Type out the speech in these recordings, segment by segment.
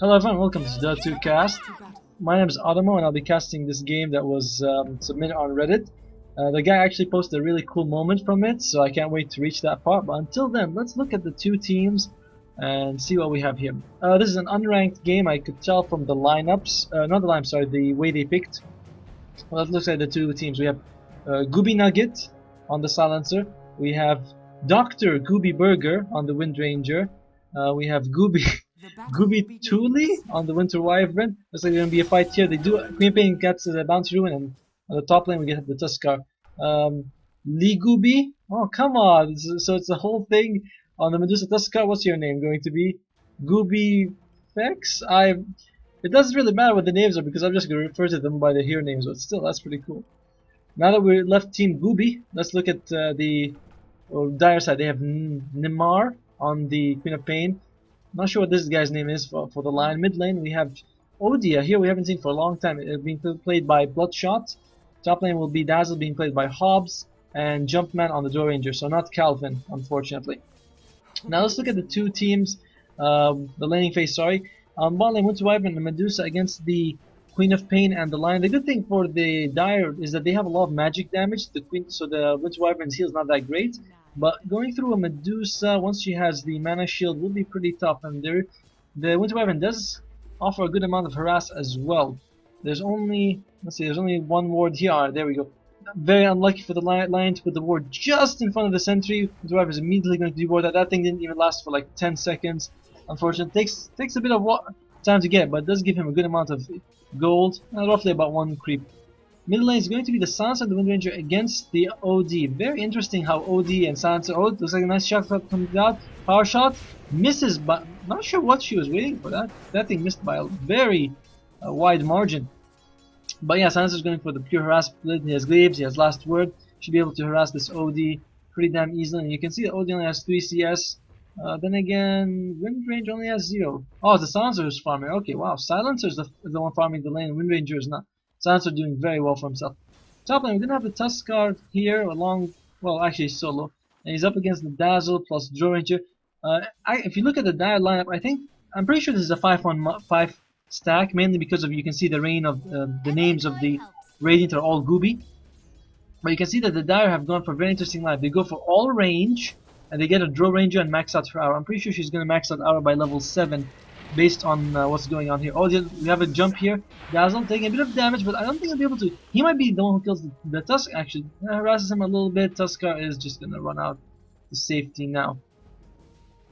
Hello everyone, welcome to the pubcast. My name is Adamo and I'll be casting this game that was submitted on Reddit. The guy actually posted a really cool moment from it, so I can't wait to reach that part. But until then, let's look at the two teams and see what we have here. This is an unranked game. I could tell from the lineups, not the line, sorry, the way they picked. Well, let's look at the two teams. We have Gooby Nugget on the Silencer. We have Dr. Gooby Burger on the Wind Ranger. We have Gooby Thule on the Winter Wyvern. Looks like there's gonna be a fight here. They do Queen Pain gets the bounty ruin, and on the top lane we get the Tuskar. Lee Gooby. Oh come on! So it's the whole thing on the Medusa Tuskar. What's your name going to be? Gooby Fex? It doesn't really matter what the names are because I'm just gonna refer to them by their hero names. But still, that's pretty cool. Now that we're left Team Gooby, let's look at the dire side. They have Nimar on the Queen of Pain. Not sure what this guy's name is for the line. Mid lane we have Odia here, we haven't seen for a long time. It's being played by Bloodshot. Top lane will be Dazzle being played by Hobbs, and Jumpman on the Door Ranger, so not Calvin, unfortunately. Now let's look at the two teams, the laning phase, sorry. On bot lane, Winter Wyvern and Medusa against the Queen of Pain and the Lion. The good thing for the Dire is that they have a lot of magic damage. So the Winter Wyvern's heal is not that great. But going through a Medusa, once she has the mana shield, will be pretty tough. And the Winter Wyvern does offer a good amount of harass as well. There's only, there's only one ward here. There we go. Very unlucky for the Lion to put the ward just in front of the sentry. Winter Wyvern is immediately going to deboard that. That thing didn't even last for like 10 seconds. Unfortunately, takes a bit of time to get, but it does give him a good amount of gold, roughly about one creep. Middle lane is going to be the Silencer and the Wind Ranger against the OD. Very interesting how OD and Silencer. Oh, looks like a nice shot comes out. Power shot misses, but not sure what she was waiting for. That thing missed by a very wide margin. But yeah, Silencer's going for the pure harass split. He has glaives, he has last word. Should be able to harass this OD pretty damn easily. And you can see that OD only has 3 CS. Then again, Wind Ranger only has 0. Oh, it's the Silencer who's farming. Okay, wow. Silencer's the one farming the lane. Wind Ranger is not. Silencer doing very well for himself. Top lane, we're gonna have the Tuskar here along, well, actually solo, and he's up against the Dazzle plus Door Ranger. If you look at the Dire lineup, I'm pretty sure this is a 5-1-5 stack, mainly because of you can see the reign of the names of the Radiant are all Gooby. But you can see that the Dire have gone for a very interesting line. They go for all range, and they get a Draw Ranger and max out her aura. I'm pretty sure she's gonna max out aura by level 7. Based on what's going on here. Oh, we have a jump here. Dazzle taking a bit of damage, but I don't think he'll be able to. He might be the one who kills the Tusk. Actually, harasses him a little bit. Tuskar is just gonna run out to safety now.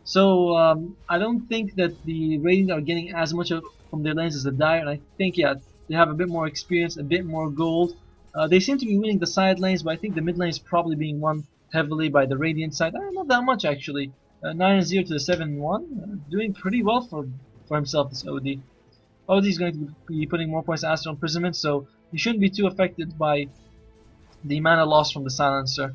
So I don't think that the Radiant are getting as much from their lanes as the Dire, and I think yeah, they have a bit more experience, a bit more gold. They seem to be winning the side lanes, but I think the mid lane is probably being won heavily by the Radiant side. Not that much actually. 9-0 to the 7-1, doing pretty well for himself, this OD. OD is going to be putting more points to Astral Imprisonment, so he shouldn't be too affected by the mana loss from the Silencer.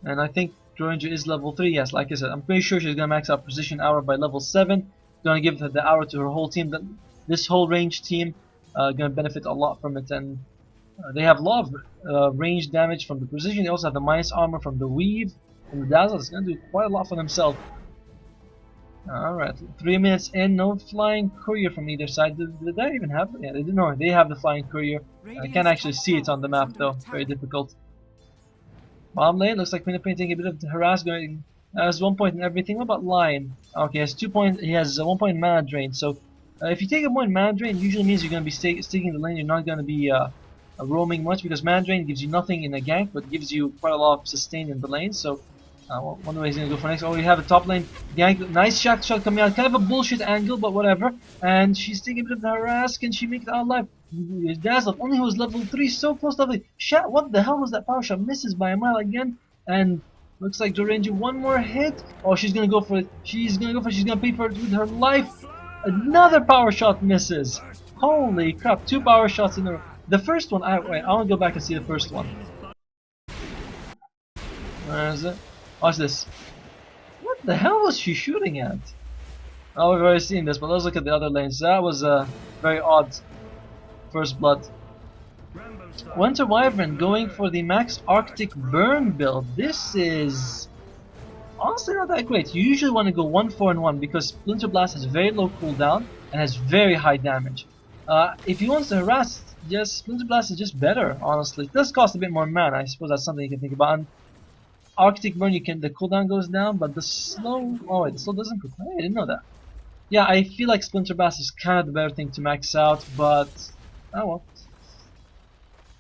And I think Ranger is level 3, yes, like I said, I'm pretty sure she's going to max out Precision Aura by level 7, going to give the Aura to her whole team. This whole range team going to benefit a lot from it, and they have a lot of range damage from the Precision. They also have the minus armor from the Weave, and the Dazzle is going to do quite a lot for himself. Alright, 3 minutes in, no flying courier from either side. Did they even have it? Yeah, they didn't know. They have the flying courier. I can't actually see it on the map though. Very difficult. Bottom lane, looks like Queen of Pain taking a bit of harass going. Has 1 point in everything. What about Lion? Okay, he has 2 points. He has 1 point mana drain. So if you take a point mana drain, it usually means you're going to be sticking the lane. You're not going to be roaming much because mana drain gives you nothing in a gank, but gives you quite a lot of sustain in the lane. So wonder what he's going to go for next. Oh, we have a top lane gank. Nice shot coming out. Kind of a bullshit angle, but whatever. And she's taking a bit of the harass. Can she make it out alive? Dazzle, only who was level 3, so close to level 3. Shot, what the hell was that power shot? Misses by a mile again. And looks like Door Ranger, one more hit. Oh, she's going to go for it. She's going to pay for it with her life. Another power shot misses. Holy crap, 2 power shots in a row. The first one, wait, I want to go back and see the first one. Where is it? Watch this. What the hell was she shooting at? Oh, we've already seen this, but let's look at the other lanes. That was a very odd first blood. Winter Wyvern going for the max Arctic burn build. This is honestly not that great. You usually want to go 1-4-1 because Splinter Blast has very low cooldown. and has very high damage. If he wants to harass, just Splinter Blast is just better, honestly. It does cost a bit more mana, I suppose that's something you can think about. And Arctic Burn, the cooldown goes down, but the slow... Oh wait, the slow doesn't... I didn't know that. Yeah, I feel like Splinter Blast is kind of the better thing to max out, but... Oh well.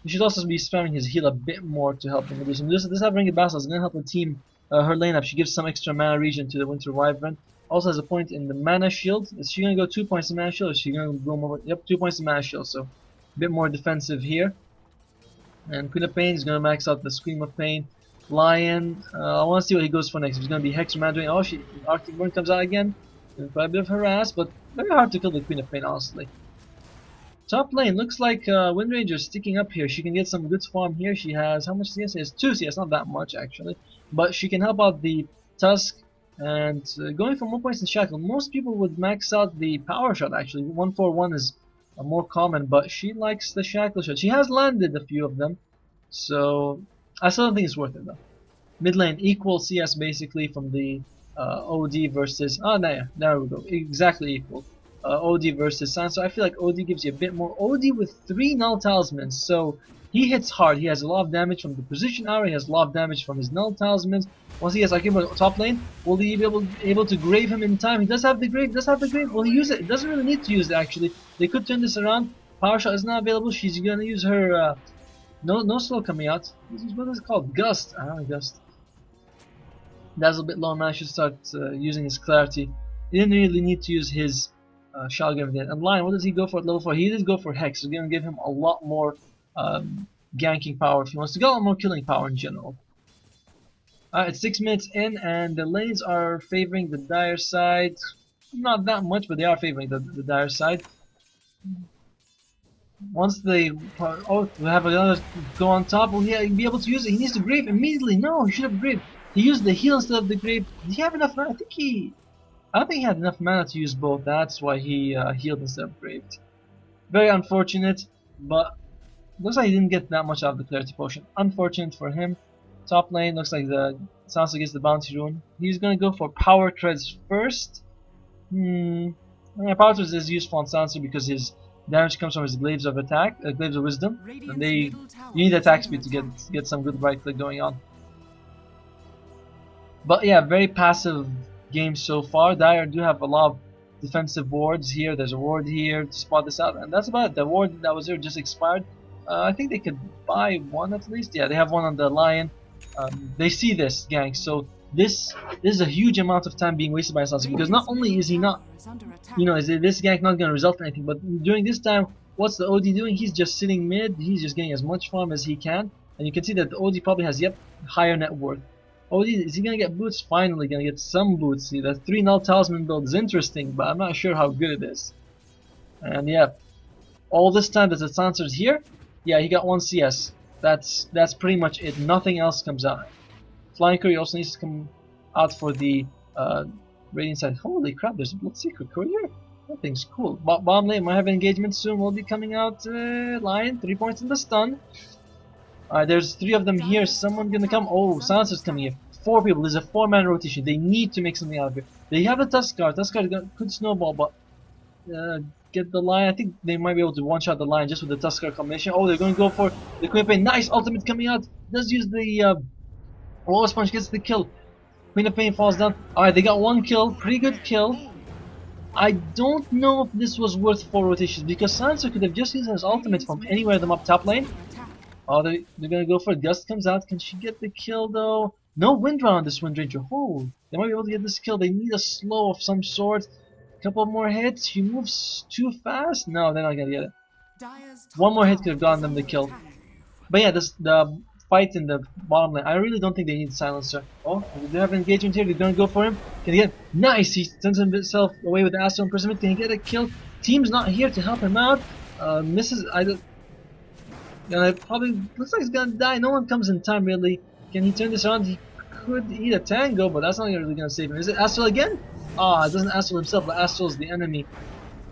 You should also be spamming his heal a bit more to help him reduce him. This Ringed Basilisk is going to help the team, her lane up. She gives some extra mana regen to the Winter Wyvern. Also has a point in the mana shield. Is she going to go 2 points in mana shield, or is she going to go more? Yep, 2 points in mana shield, so a bit more defensive here. And Queen of Pain is going to max out the Scream of Pain. Lion, I want to see what he goes for next. If he's going to be Hex or Mana Drain. Oh, Arctic Burn comes out again. Quite a bit of harass, but very hard to kill the Queen of Pain, honestly. Top lane, looks like Windranger is sticking up here. She can get some good farm here. She has, how much CS? She has 2 CS, not that much actually. But she can help out the Tusk and going for more points in Shackle. Most people would max out the Power Shot actually. 141 is more common, but she likes the Shackle Shot. She has landed a few of them, so I still don't think it's worth it though. Mid lane, equal CS basically from the OD versus, oh there we go, exactly equal. OD versus Sansa. I feel like OD gives you a bit more. OD with 3 null talismans, so he hits hard. He has a lot of damage from the position arrow. He has a lot of damage from his null talismans. Once he has Akimbo top lane, will he be able to grave him in time? He does have the grave. Will he use it? It doesn't really need to use it actually. They could turn this around. Power shot is not available. She's gonna use her no slow coming out. What is it called? Gust. I don't know, Gust. That's a bit low now. I should start using his clarity. He didn't really need to use his Shotgun. And Lion, what does he go for at level 4? He did go for Hex. So going to give him a lot more ganking power if he wants to go, a lot more killing power in general. It's 6 minutes in, and the lanes are favoring the Dire side. Not that much, but they are favoring the Dire side. Once they we have another go on top, will he be able to use it? He needs to grave immediately. No, he should have grave. He used the heal instead of the grave. Did he have enough mana? I don't think he had enough mana to use both. That's why he healed instead of braved. Very unfortunate, but looks like he didn't get that much out of the clarity potion. Unfortunate for him. Top lane looks like the Sansa gets the bounty rune. He's gonna go for power treads first. Yeah, power treads is useful on Sansa because his damage comes from his glaives of attack, glaives of wisdom, and you need attack speed to get some good right click going on. But yeah, very passive game so far. Dire do have a lot of defensive wards here. There's a ward here to spot this out, and that's about it. The ward that was there just expired. I think they could buy one at least. Yeah, they have one on the Lion. They see this, gang, so this is a huge amount of time being wasted by Sansa, because not only is he not, is this gank not going to result in anything, but during this time, what's the OD doing? He's just sitting mid. He's just getting as much farm as he can, and you can see that the OD probably has higher net worth. OD, is he gonna get boots? Finally gonna get some boots. See, the 3 null talisman build is interesting, but I'm not sure how good it is. And yeah, all this time that the Sansa's here, yeah, he got 1 CS. That's pretty much it. Nothing else comes out. Flying Courier also needs to come out for the Radiant side. Holy crap, there's a Blood Secret Courier? That thing's cool. Bottom lane might have engagement soon. Will be coming out. Lion, 3 points in the stun. Alright, there's 3 of them here. Someone gonna come. Oh, Sansa's coming here. 4 people. There's a 4-man rotation. They need to make something out of it. They have the Tuskar. Tuskar could snowball, but get the Lion. I think they might be able to one-shot the Lion just with the Tuskar combination. Oh, they're going to go for the Queen of Pain. Nice ultimate coming out. Does use the Wallace Punch, gets the kill. Queen of Pain falls down. Alright, they got 1 kill. Pretty good kill. I don't know if this was worth 4 rotations, because Sansa could have just used his ultimate from anywhere them up top lane. Oh, they're gonna go for it. Gust comes out. Can she get the kill though? No wind run on this Windranger. Oh, they might be able to get this kill. They need a slow of some sort. A couple more hits. She moves too fast. No, they're not gonna get it. 1 more hit could have gotten them the kill. But yeah, the fight in the bottom lane. I really don't think they need Silencer. Oh, they have an engagement here. They're gonna go for him. Can he get? Nice. He sends himself away with the Astral Imprisonment. Can he get a kill? Team's not here to help him out. Misses. Probably looks like he's gonna die. No one comes in time really. Can he turn this around? He could eat a tango, but that's not really gonna save him. Is it Astral again? Ah, it doesn't Astral himself, but Astral's the enemy,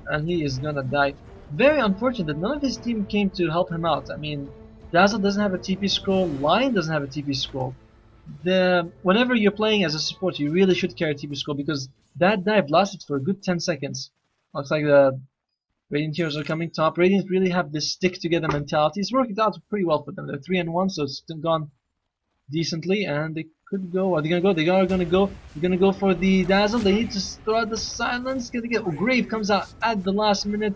and he is gonna die. Very unfortunate that none of his team came to help him out. I mean, Dazzle doesn't have a TP scroll. Lion doesn't have a TP scroll. Whenever you're playing as a support, you really should carry a TP scroll, because that dive lasted for a good 10 seconds. Looks like the Radiant heroes are coming top. Radiant really have this stick together mentality. It's worked out pretty well for them. They're 3-1, so it's gone decently, and they could go. Are they gonna go? They are gonna go. They're gonna go for the dazzle. They need to throw out the silence. Gonna get Grave comes out at the last minute.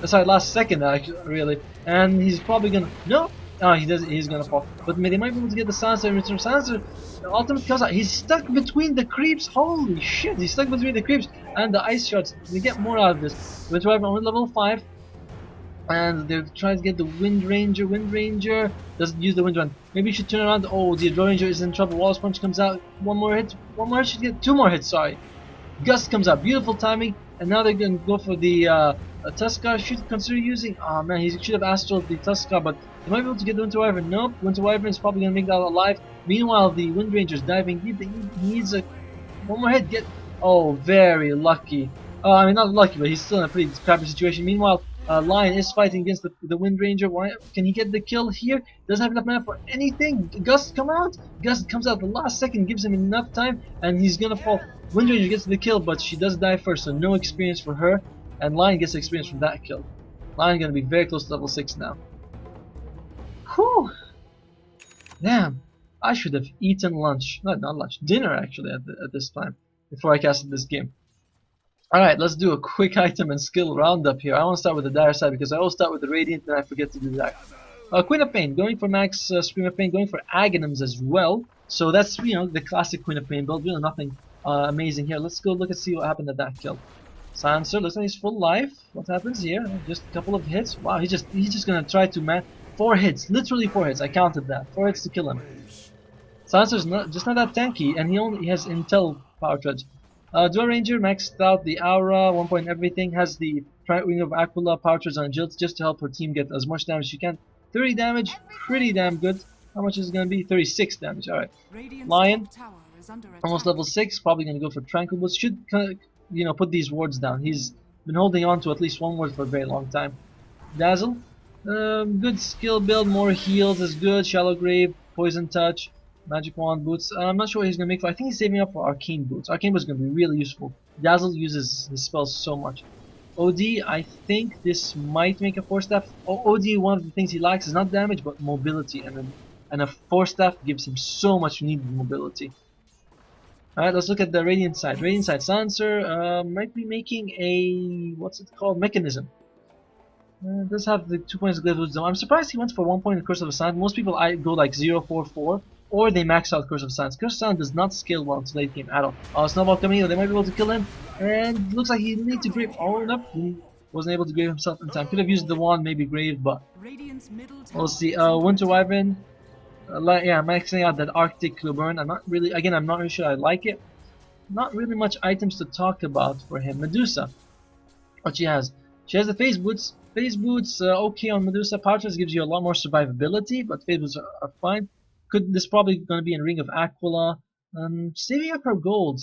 Sorry, last second actually, really, and he's probably gonna no. Oh, he does. He's gonna fall. But they might be able to get the silencer in return. Silencer, the ultimate comes out. He's stuck between the creeps. Holy shit! He's stuck between the creeps and the ice shards. They get more out of this. With on level 5. And they're trying to get the Wind Ranger. Wind Ranger doesn't use the Wind Run. Maybe you should turn around. Oh, the Wind Ranger is in trouble. Wallace Punch comes out. One more hit. One more hit. Should get 2 more hits. Sorry. Gust comes out. Beautiful timing. And now they're going to go for the Tuskar. Should consider using. Oh man, he should have Astral the Tuskar, but they might be able to get the Winter Wyvern. Nope. Winter Wyvern is probably going to make that alive. Meanwhile, the Wind Ranger's diving. He needs a one more hit. Get. Oh, very lucky. I mean, not lucky, but he's still in a pretty crappy situation. Meanwhile, Lion is fighting against the Wind Ranger. Can he get the kill here? Doesn't have enough mana for anything. Gust come out. Gust comes out the last second, gives him enough time, and he's gonna fall. Wind Ranger gets the kill, but she does die first, so no experience for her. And Lion gets experience from that kill. Lion gonna be very close to level 6 now. Whew. Damn. I should have eaten lunch. Not lunch. Dinner actually at this time before I casted this game. Alright, let's do a quick item and skill roundup here. I want to start with the dire side because I always start with the Radiant and I forget to do that. Queen of Pain, going for max Scream of Pain, going for Aghanims as well. So that's, you know, the classic Queen of Pain build. Really nothing amazing here. Let's go look and see what happened at that kill. Silencer, looks like he's full life. What happens here? Just a couple of hits. Wow, he's just gonna try to 4 hits, literally 4 hits. I counted that. 4 hits to kill him. Silencer's just not that tanky, and he has Intel Power Treads. Dual Ranger maxed out the aura, 1 point everything, has the Wing of Aquila, Power Treads on Agility just to help her team get as much damage as she can. 30 damage, pretty damn good. How much is it going to be? 36 damage, alright. Lion, almost level 6, probably going to go for Tranquil Boots. Should, you know, put these wards down. He's been holding on to at least 1 ward for a very long time. Dazzle, good skill build, more heals is good. Shallow Grave, Poison Touch. Magic Wand Boots. I'm not sure what he's going to make for. I think he's saving up for Arcane Boots. Arcane Boots is going to be really useful. Dazzle uses his spells so much. OD, I think this might make a 4-staff. OD, one of the things he lacks is not damage, but mobility. And a 4-staff gives him so much needed mobility. Alright, let's look at the Radiant side. Radiant side, Silencer might be making a... what's it called? Mechanism. Does have the 2 points of Glaive Wisdom. I'm surprised he went for 1 point in Curse of the Silence. Most people go like 0-4-4. Or they max out Curse of Silence. Curse of Silence does not scale well to late game at all. Snowball coming in, they might be able to kill him. And looks like he needs to grave. Oh, no, he wasn't able to grave himself in time. Could have used the wand, maybe grave, but we'll see. Winter Wyvern, yeah, maxing out that Arctic Burn. I'm not really sure I like it. Not really much items to talk about for him. Medusa, what she has the Phase Boots. Phase Boots, okay on Medusa. Power Treads gives you a lot more survivability, but Phase Boots are fine. This probably going to be in Ring of Aquila. Saving up her gold.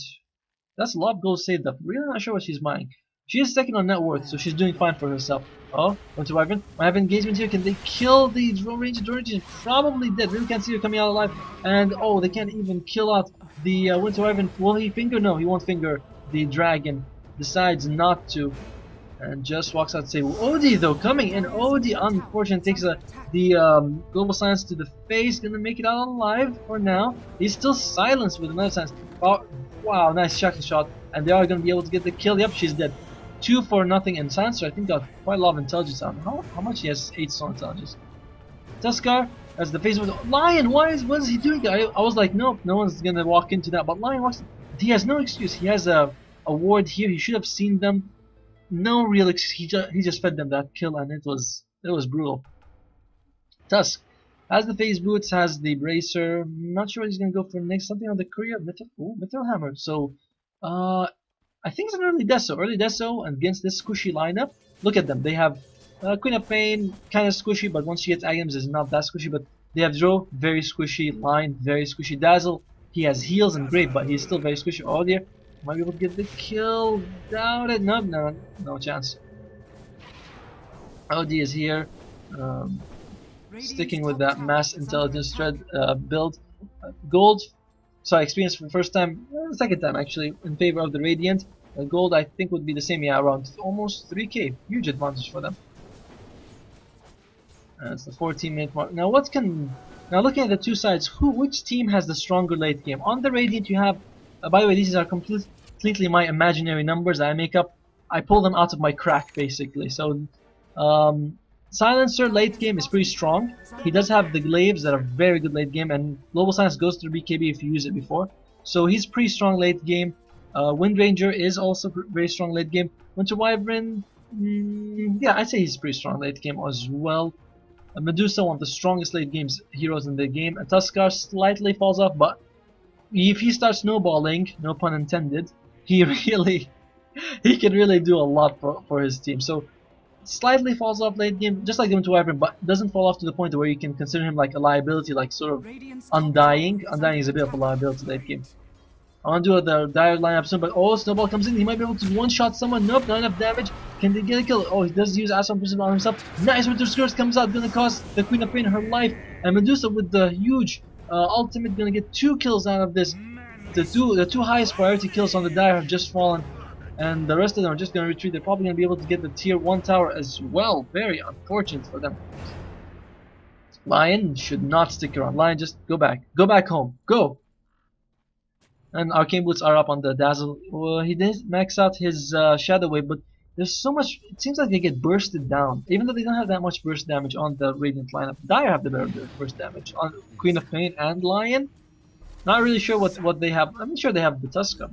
That's a lot of gold saved up. Really not sure what she's buying. She is second on net worth, so she's doing fine for herself. Oh, Winter Wyvern. I have engagement here. Can they kill the Drone Ranger? Drone Ranger is probably dead. Really can't see her coming out alive. And oh, they can't even kill out the Winter Wyvern. Will he finger? No, he won't finger the dragon. Decides not to. And just walks out to save. Odie though coming in. Odie unfortunately takes the global silence to the face. Gonna make it out alive for now. He's still silenced with another silence. Oh, wow, nice shot. And they are gonna be able to get the kill. Yep, she's dead. 2 for nothing. And Silencer I think got quite a lot of intelligence on him. How much? He has 8 stone intelligence. Tuskar as the face with Lion. What is he doing? I was like, nope, no one's gonna walk into that. But Lion walks. He has no excuse. He has a ward here. He should have seen them. No real excuse. He just fed them that kill, and it was brutal. Tusk has the Phase Boots, has the Bracer. I'm not sure what he's gonna go for next. Something on the Courier. Metal Hammer. So I think it's an early Deso against this squishy lineup. Look at them. They have Queen of Pain, kind of squishy, but once she gets Aghanims, it's not that squishy. But they have Dro, very squishy. Lion, very squishy. Dazzle, he has heals and Grave, but he's still very squishy. Oh dear. Might be able to get the kill. Doubt it. No chance. OD is here. Sticking with that mass intelligence thread build. Gold. Sorry, experience for the second time actually, in favor of the Radiant. Gold I think would be the same, yeah, around almost 3k. Huge advantage for them. It's the 14-minute mark. Now now looking at the two sides, which team has the stronger late game? On the Radiant you have, by the way, these are completely my imaginary numbers I make up. I pull them out of my crack basically. So Silencer late game is pretty strong. He does have the glaives that are very good late game, and Global Silence goes through BKB if you use it before. So he's pretty strong late game. Wind Ranger is also very strong late game. Winter Wyvern, yeah, I'd say he's pretty strong late game as well. Medusa, one of the strongest late games heroes in the game. And Tuskar slightly falls off, but if he starts snowballing, no pun intended, he can really do a lot for his team. So slightly falls off late game, just like the Winter Wyvern, but doesn't fall off to the point where you can consider him like a liability, like sort of Undying. Undying is a bit of a liability late game. I want to do the dire lineup soon, but oh, Snowball comes in. He might be able to one-shot someone. Nope, not enough damage. Can they get a kill? Oh, he does use Aswan Prism on himself. Nice Winter Skirts comes out, gonna cost the Queen of Pain her life. And Medusa with the huge ultimate, gonna get 2 kills out of this. The two highest priority kills on the dire have just fallen, and the rest of them are just gonna retreat. They're probably gonna be able to get the tier 1 tower as well. Very unfortunate for them. Lion should not stick around. Lion, just go back. Go back home. Go! And Arcane Boots are up on the Dazzle. Well, he did max out his Shadow Wave, but there's so much. It seems like they get bursted down, even though they don't have that much burst damage on the Radiant lineup. Dire have the better burst damage on Queen of Pain and Lion. Not really sure what they have. I'm sure they have the Tusker.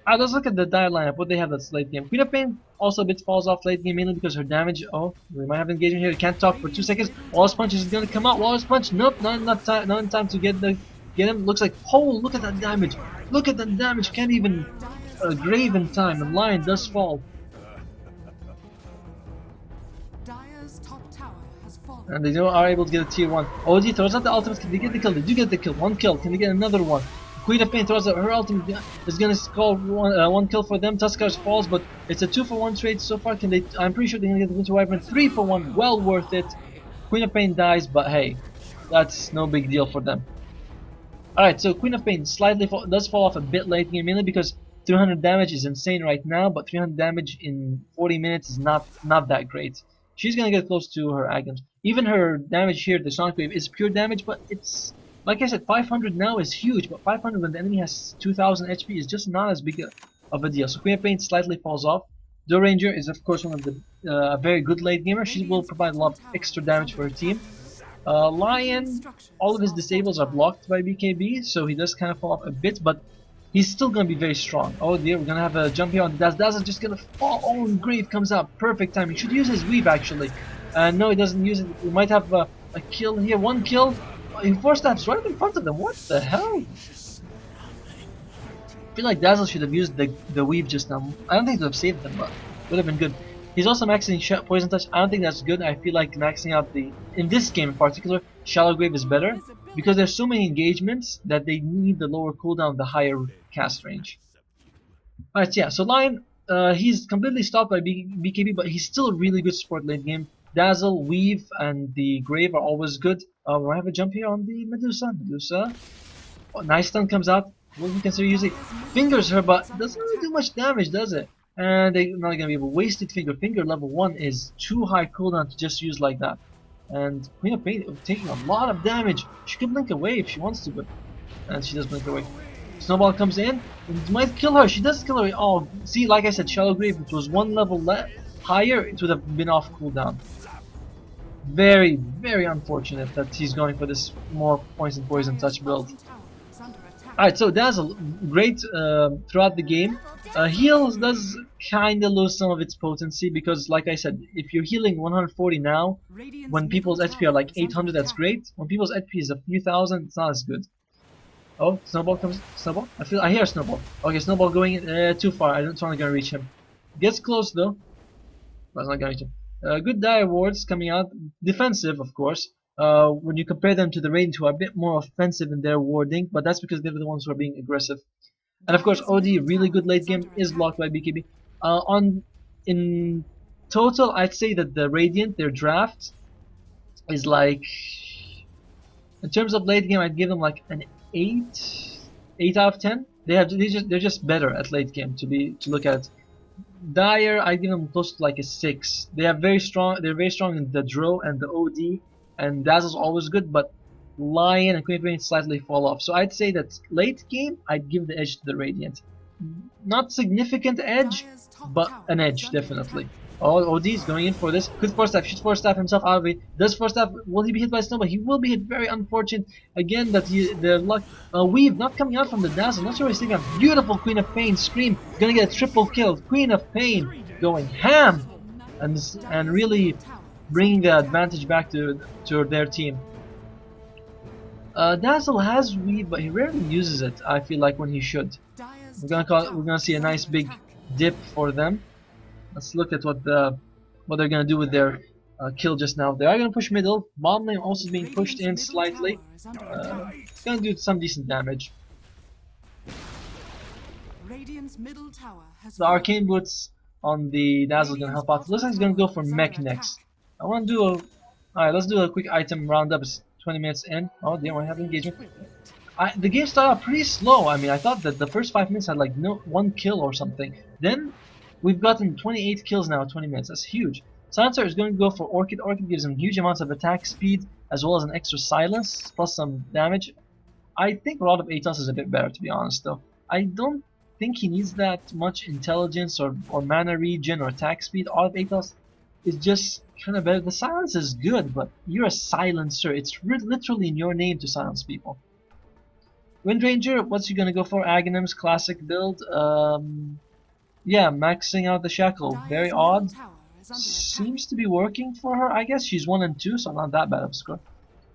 Alright, let's look at the Dire lineup. What they have that's late game. Queen of Pain also a bit falls off late game, mainly because her damage. Oh, we might have engagement here. Can't talk for 2 seconds. Wallace Punch is gonna come out. Wallace Punch. Nope, not enough time. Not in time to get him. Looks like, oh, look at that damage. Look at that damage. Can't even grave in time. The Lion does fall. And they are able to get a tier 1. OG throws out the ultimate. Can they get the kill? They do get the kill. 1 kill. Can they get another one? Queen of Pain throws out her ultimate. Is going to score one kill for them. Tuskar's falls, but it's a 2-for-1 trade so far. Can they? I'm pretty sure they're going to get the Winter Wyvern. 3-for-1. Well worth it. Queen of Pain dies, but hey, that's no big deal for them. Alright, so Queen of Pain slightly does fall off a bit late game, mainly because 300 damage is insane right now, but 300 damage in 40 minutes is not that great. She's gonna get close to her Agams. Even her damage here, the Sonic Wave, is pure damage, but it's, like I said, 500 now is huge, but 500 when the enemy has 2000 HP is just not as big of a deal. So Queen of Pain slightly falls off. Dual Ranger is of course one of the a very good late gamer. She will provide a lot of extra damage for her team. Lion, all of his disables are blocked by BKB, so he does kind of fall off a bit, but he's still going to be very strong. Oh dear, we're going to have a jump here on the Daz. Daz is just going to fall. Oh, and Grave comes out. Perfect time. He should use his weave, actually. No, he doesn't use it. We might have a kill here. 1 kill. He 4-stabs right in front of them. What the hell? I feel like Dazzle should have used the weave just now. I don't think it would have saved them, but would have been good. He's also maxing Poison Touch. I don't think that's good. I feel like maxing out in this game in particular, Shallow Grave is better because there's so many engagements that they need the lower cooldown, the higher cast range. Alright, yeah, so Lion, he's completely stopped by BKB, but he's still a really good support late game. Dazzle, Weave, and the Grave are always good. We have a jump here on the Medusa. Oh, nice stun comes out. What we consider using? Fingers her, but doesn't really do much damage, does it? And they're not gonna be able to waste it. Finger level 1 is too high cooldown to just use like that. And Queen of Pain taking a lot of damage. She could blink away if she wants to, but and she does blink away. Snowball comes in and might kill her. She does kill her. Oh, see, like I said, Shallow Grave, if it was 1 level higher, it would have been off cooldown. Very, very unfortunate that he's going for this more poison touch build. Alright, so Dazzle, great throughout the game. Heals does kinda lose some of its potency because, like I said, if you're healing 140 now, when people's HP are like 800, that's great. When people's HP is a few thousand, it's not as good. Oh, Snowball comes. Snowball? I hear Snowball. Okay, Snowball going in, too far. I don't think I'm gonna reach him. Gets close though. But it's not gonna reach him. Good dire wards coming out. Defensive, of course. When you compare them to the Radiant, who are a bit more offensive in their warding, but that's because they're the ones who are being aggressive. And of course, OD, really good late game, is blocked by BKB. In total, I'd say that the Radiant, their draft, is like, in terms of late game, I'd give them like an 8 out of 10. they're just better at late game to look at it. Dire, I give them close to like a 6. They're very strong in the Dro and the OD, and Dazzle's always good, but Lion and Queen of Pain slightly fall off. So I'd say that late game, I'd give the edge to the Radiant. Not significant edge, but an edge definitely. Oh, OD's going in for this. Could force staff, shoots force staff himself out of it. Does force staff? Will he be hit by snowball? He will be hit. Very unfortunate. Again, that the luck. Weave not coming out from the dazzle. Not sure he's taking a beautiful Queen of Pain scream. Gonna get a triple kill. Queen of Pain going ham, and really bringing the advantage back to their team. Dazzle has Weave, but he rarely uses it. I feel like when he should. We're gonna see a nice big dip for them. Let's look at what they're gonna do with their kill just now. They are gonna push middle. Bomb lane also being pushed in slightly. It's gonna do some decent damage. The arcane boots on the Dazzle gonna help out. Looks like he's gonna go for mech next. I want to do a. Alright, let's do a quick item roundup. It's 20 minutes in. Oh, they don't have engagement. The game started out pretty slow. I mean, I thought that the first 5 minutes had like one kill or something. Then we've gotten 28 kills now in 20 minutes. That's huge. Silencer is going to go for Orchid. Orchid gives him huge amounts of attack speed as well as an extra silence plus some damage. I think Rod of Atos is a bit better, to be honest, though. I don't think he needs that much intelligence or mana regen or attack speed. Rod of Atos is just kind of better. The silence is good, but you're a silencer. It's literally in your name to silence people. Windranger, what's he gonna go for? Aghanim's classic build. Yeah, maxing out the shackle. Very odd. Seems to be working for her. I guess she's 1 and 2, so not that bad of a score.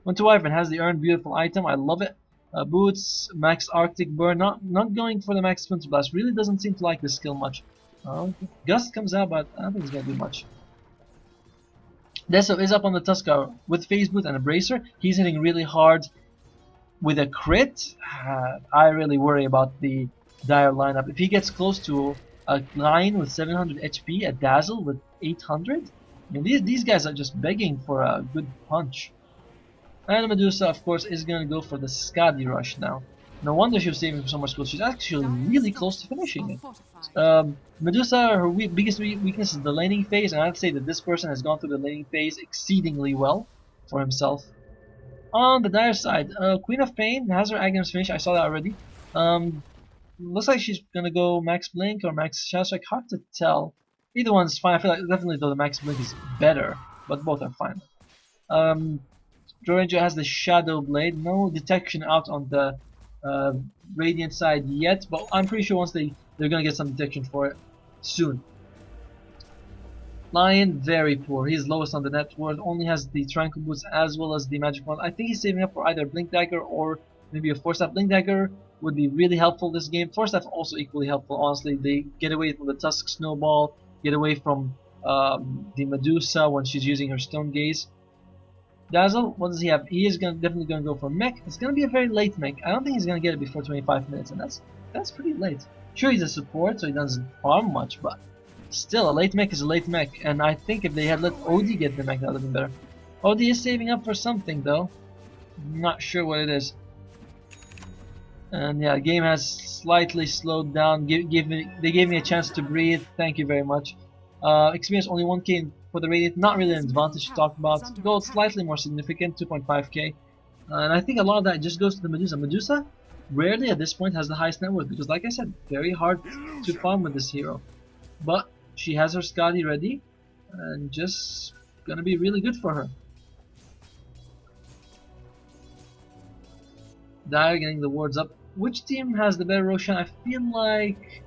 Went to Wyvern, has the earned beautiful item. I love it. Boots, max Arctic Burn. Not going for the max Splinter Blast. Really doesn't seem to like this skill much. Gust comes out, but I don't think it's gonna do much. Deso is up on the Tuskar with Phase Boot and a Bracer. He's hitting really hard. With a crit, I really worry about the Dire lineup. If he gets close to a Lion with 700 HP, a Dazzle with 800, I mean, these guys are just begging for a good punch. And Medusa, of course, is going to go for the Skadi Rush now. No wonder she was saving so much gold. She's actually really close to finishing it. Medusa, her biggest weakness is the laning phase, and I'd say that this person has gone through the laning phase exceedingly well for himself. On the Dire side, Queen of Pain has her Aghanim's finish. I saw that already. Looks like she's gonna go Max Blink or Max Shadow Strike. Hard to tell. Either one's fine. I feel like definitely though the Max Blink is better, but both are fine. Droranger has the Shadow Blade. No detection out on the Radiant side yet, but I'm pretty sure once they're gonna get some detection for it soon. Lion, very poor. He's lowest on the net worth, only has the Tranquil Boots as well as the Magic Wand. I think he's saving up for either Blink Dagger or maybe a Force Staff. Blink Dagger would be really helpful this game. Force Staff also equally helpful, honestly. They get away from the Tusk Snowball, get away from the Medusa when she's using her Stone Gaze. Dazzle, what does he have? He is definitely going to go for Mech. It's going to be a very late Mech. I don't think he's going to get it before 25 minutes, and that's pretty late. Sure, he's a support, so he doesn't farm much, but still, a late mech is a late mech, and I think if they had let OD get the mech, that would have been better. OD is saving up for something, though. I'm not sure what it is. And yeah, the game has slightly slowed down. They gave me a chance to breathe. Thank you very much. Experience only 1k for the Radiant. Not really an advantage to talk about. Gold slightly more significant, 2.5k. And I think a lot of that just goes to the Medusa. Medusa rarely at this point has the highest net worth because, like I said, very hard to farm with this hero. But she has her Skadi ready, and just gonna be really good for her. Dire getting the wards up. Which team has the better Roshan? I feel like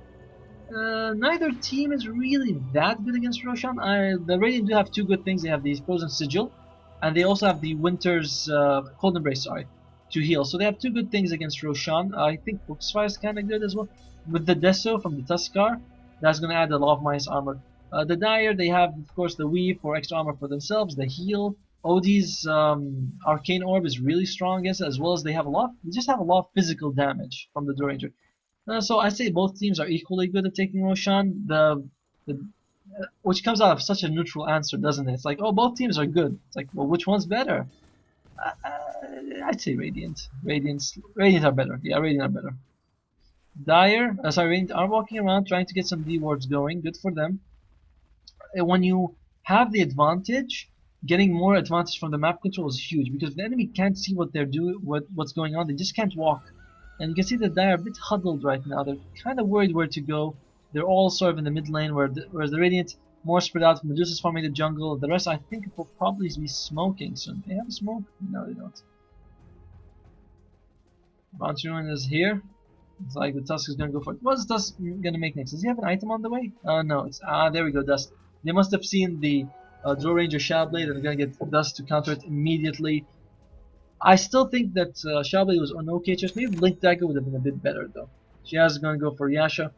neither team is really that good against Roshan. The Radiant do have two good things. They have the Frozen Sigil, and they also have the Winter's Cold Embrace, to heal. So they have two good things against Roshan. I think Booksfire is kind of good as well. With the Deso from the Tuskar, that's going to add a lot of minus armor. The Dire, they have, of course, the Weave for extra armor for themselves, the heal. OD's Arcane Orb is really strong against it, as well as they just have a lot of physical damage from the Droranger. So I say both teams are equally good at taking Roshan. Which comes out of such a neutral answer, doesn't it? It's like, oh, both teams are good. It's like, well, which one's better? I'd say Radiant. Radiant are better. Yeah, Radiant are better. Dire, sorry, are walking around trying to get some D wards going. Good for them. When you have the advantage, getting more advantage from the map control is huge because the enemy can't see what they're doing, what's going on. They just can't walk, and you can see that they're a bit huddled right now. They're kind of worried where to go. They're all sort of in the mid lane, whereas the Radiant more spread out. Medusa's farming the jungle. The rest, I think, will probably be smoking soon. They have a smoke? No, they don't. Bounce Ruin is here. It's like the Tusk is gonna go for it. What's Tusk gonna make next? Does he have an item on the way? No, it's there we go, Dust. They must have seen the Draw Ranger Shadow Blade and they're gonna get Dust to counter it immediately. I still think that Shadow Blade was an okay choice. Maybe Blink Dagger would have been a bit better though. Shiaz is gonna go for Yasha.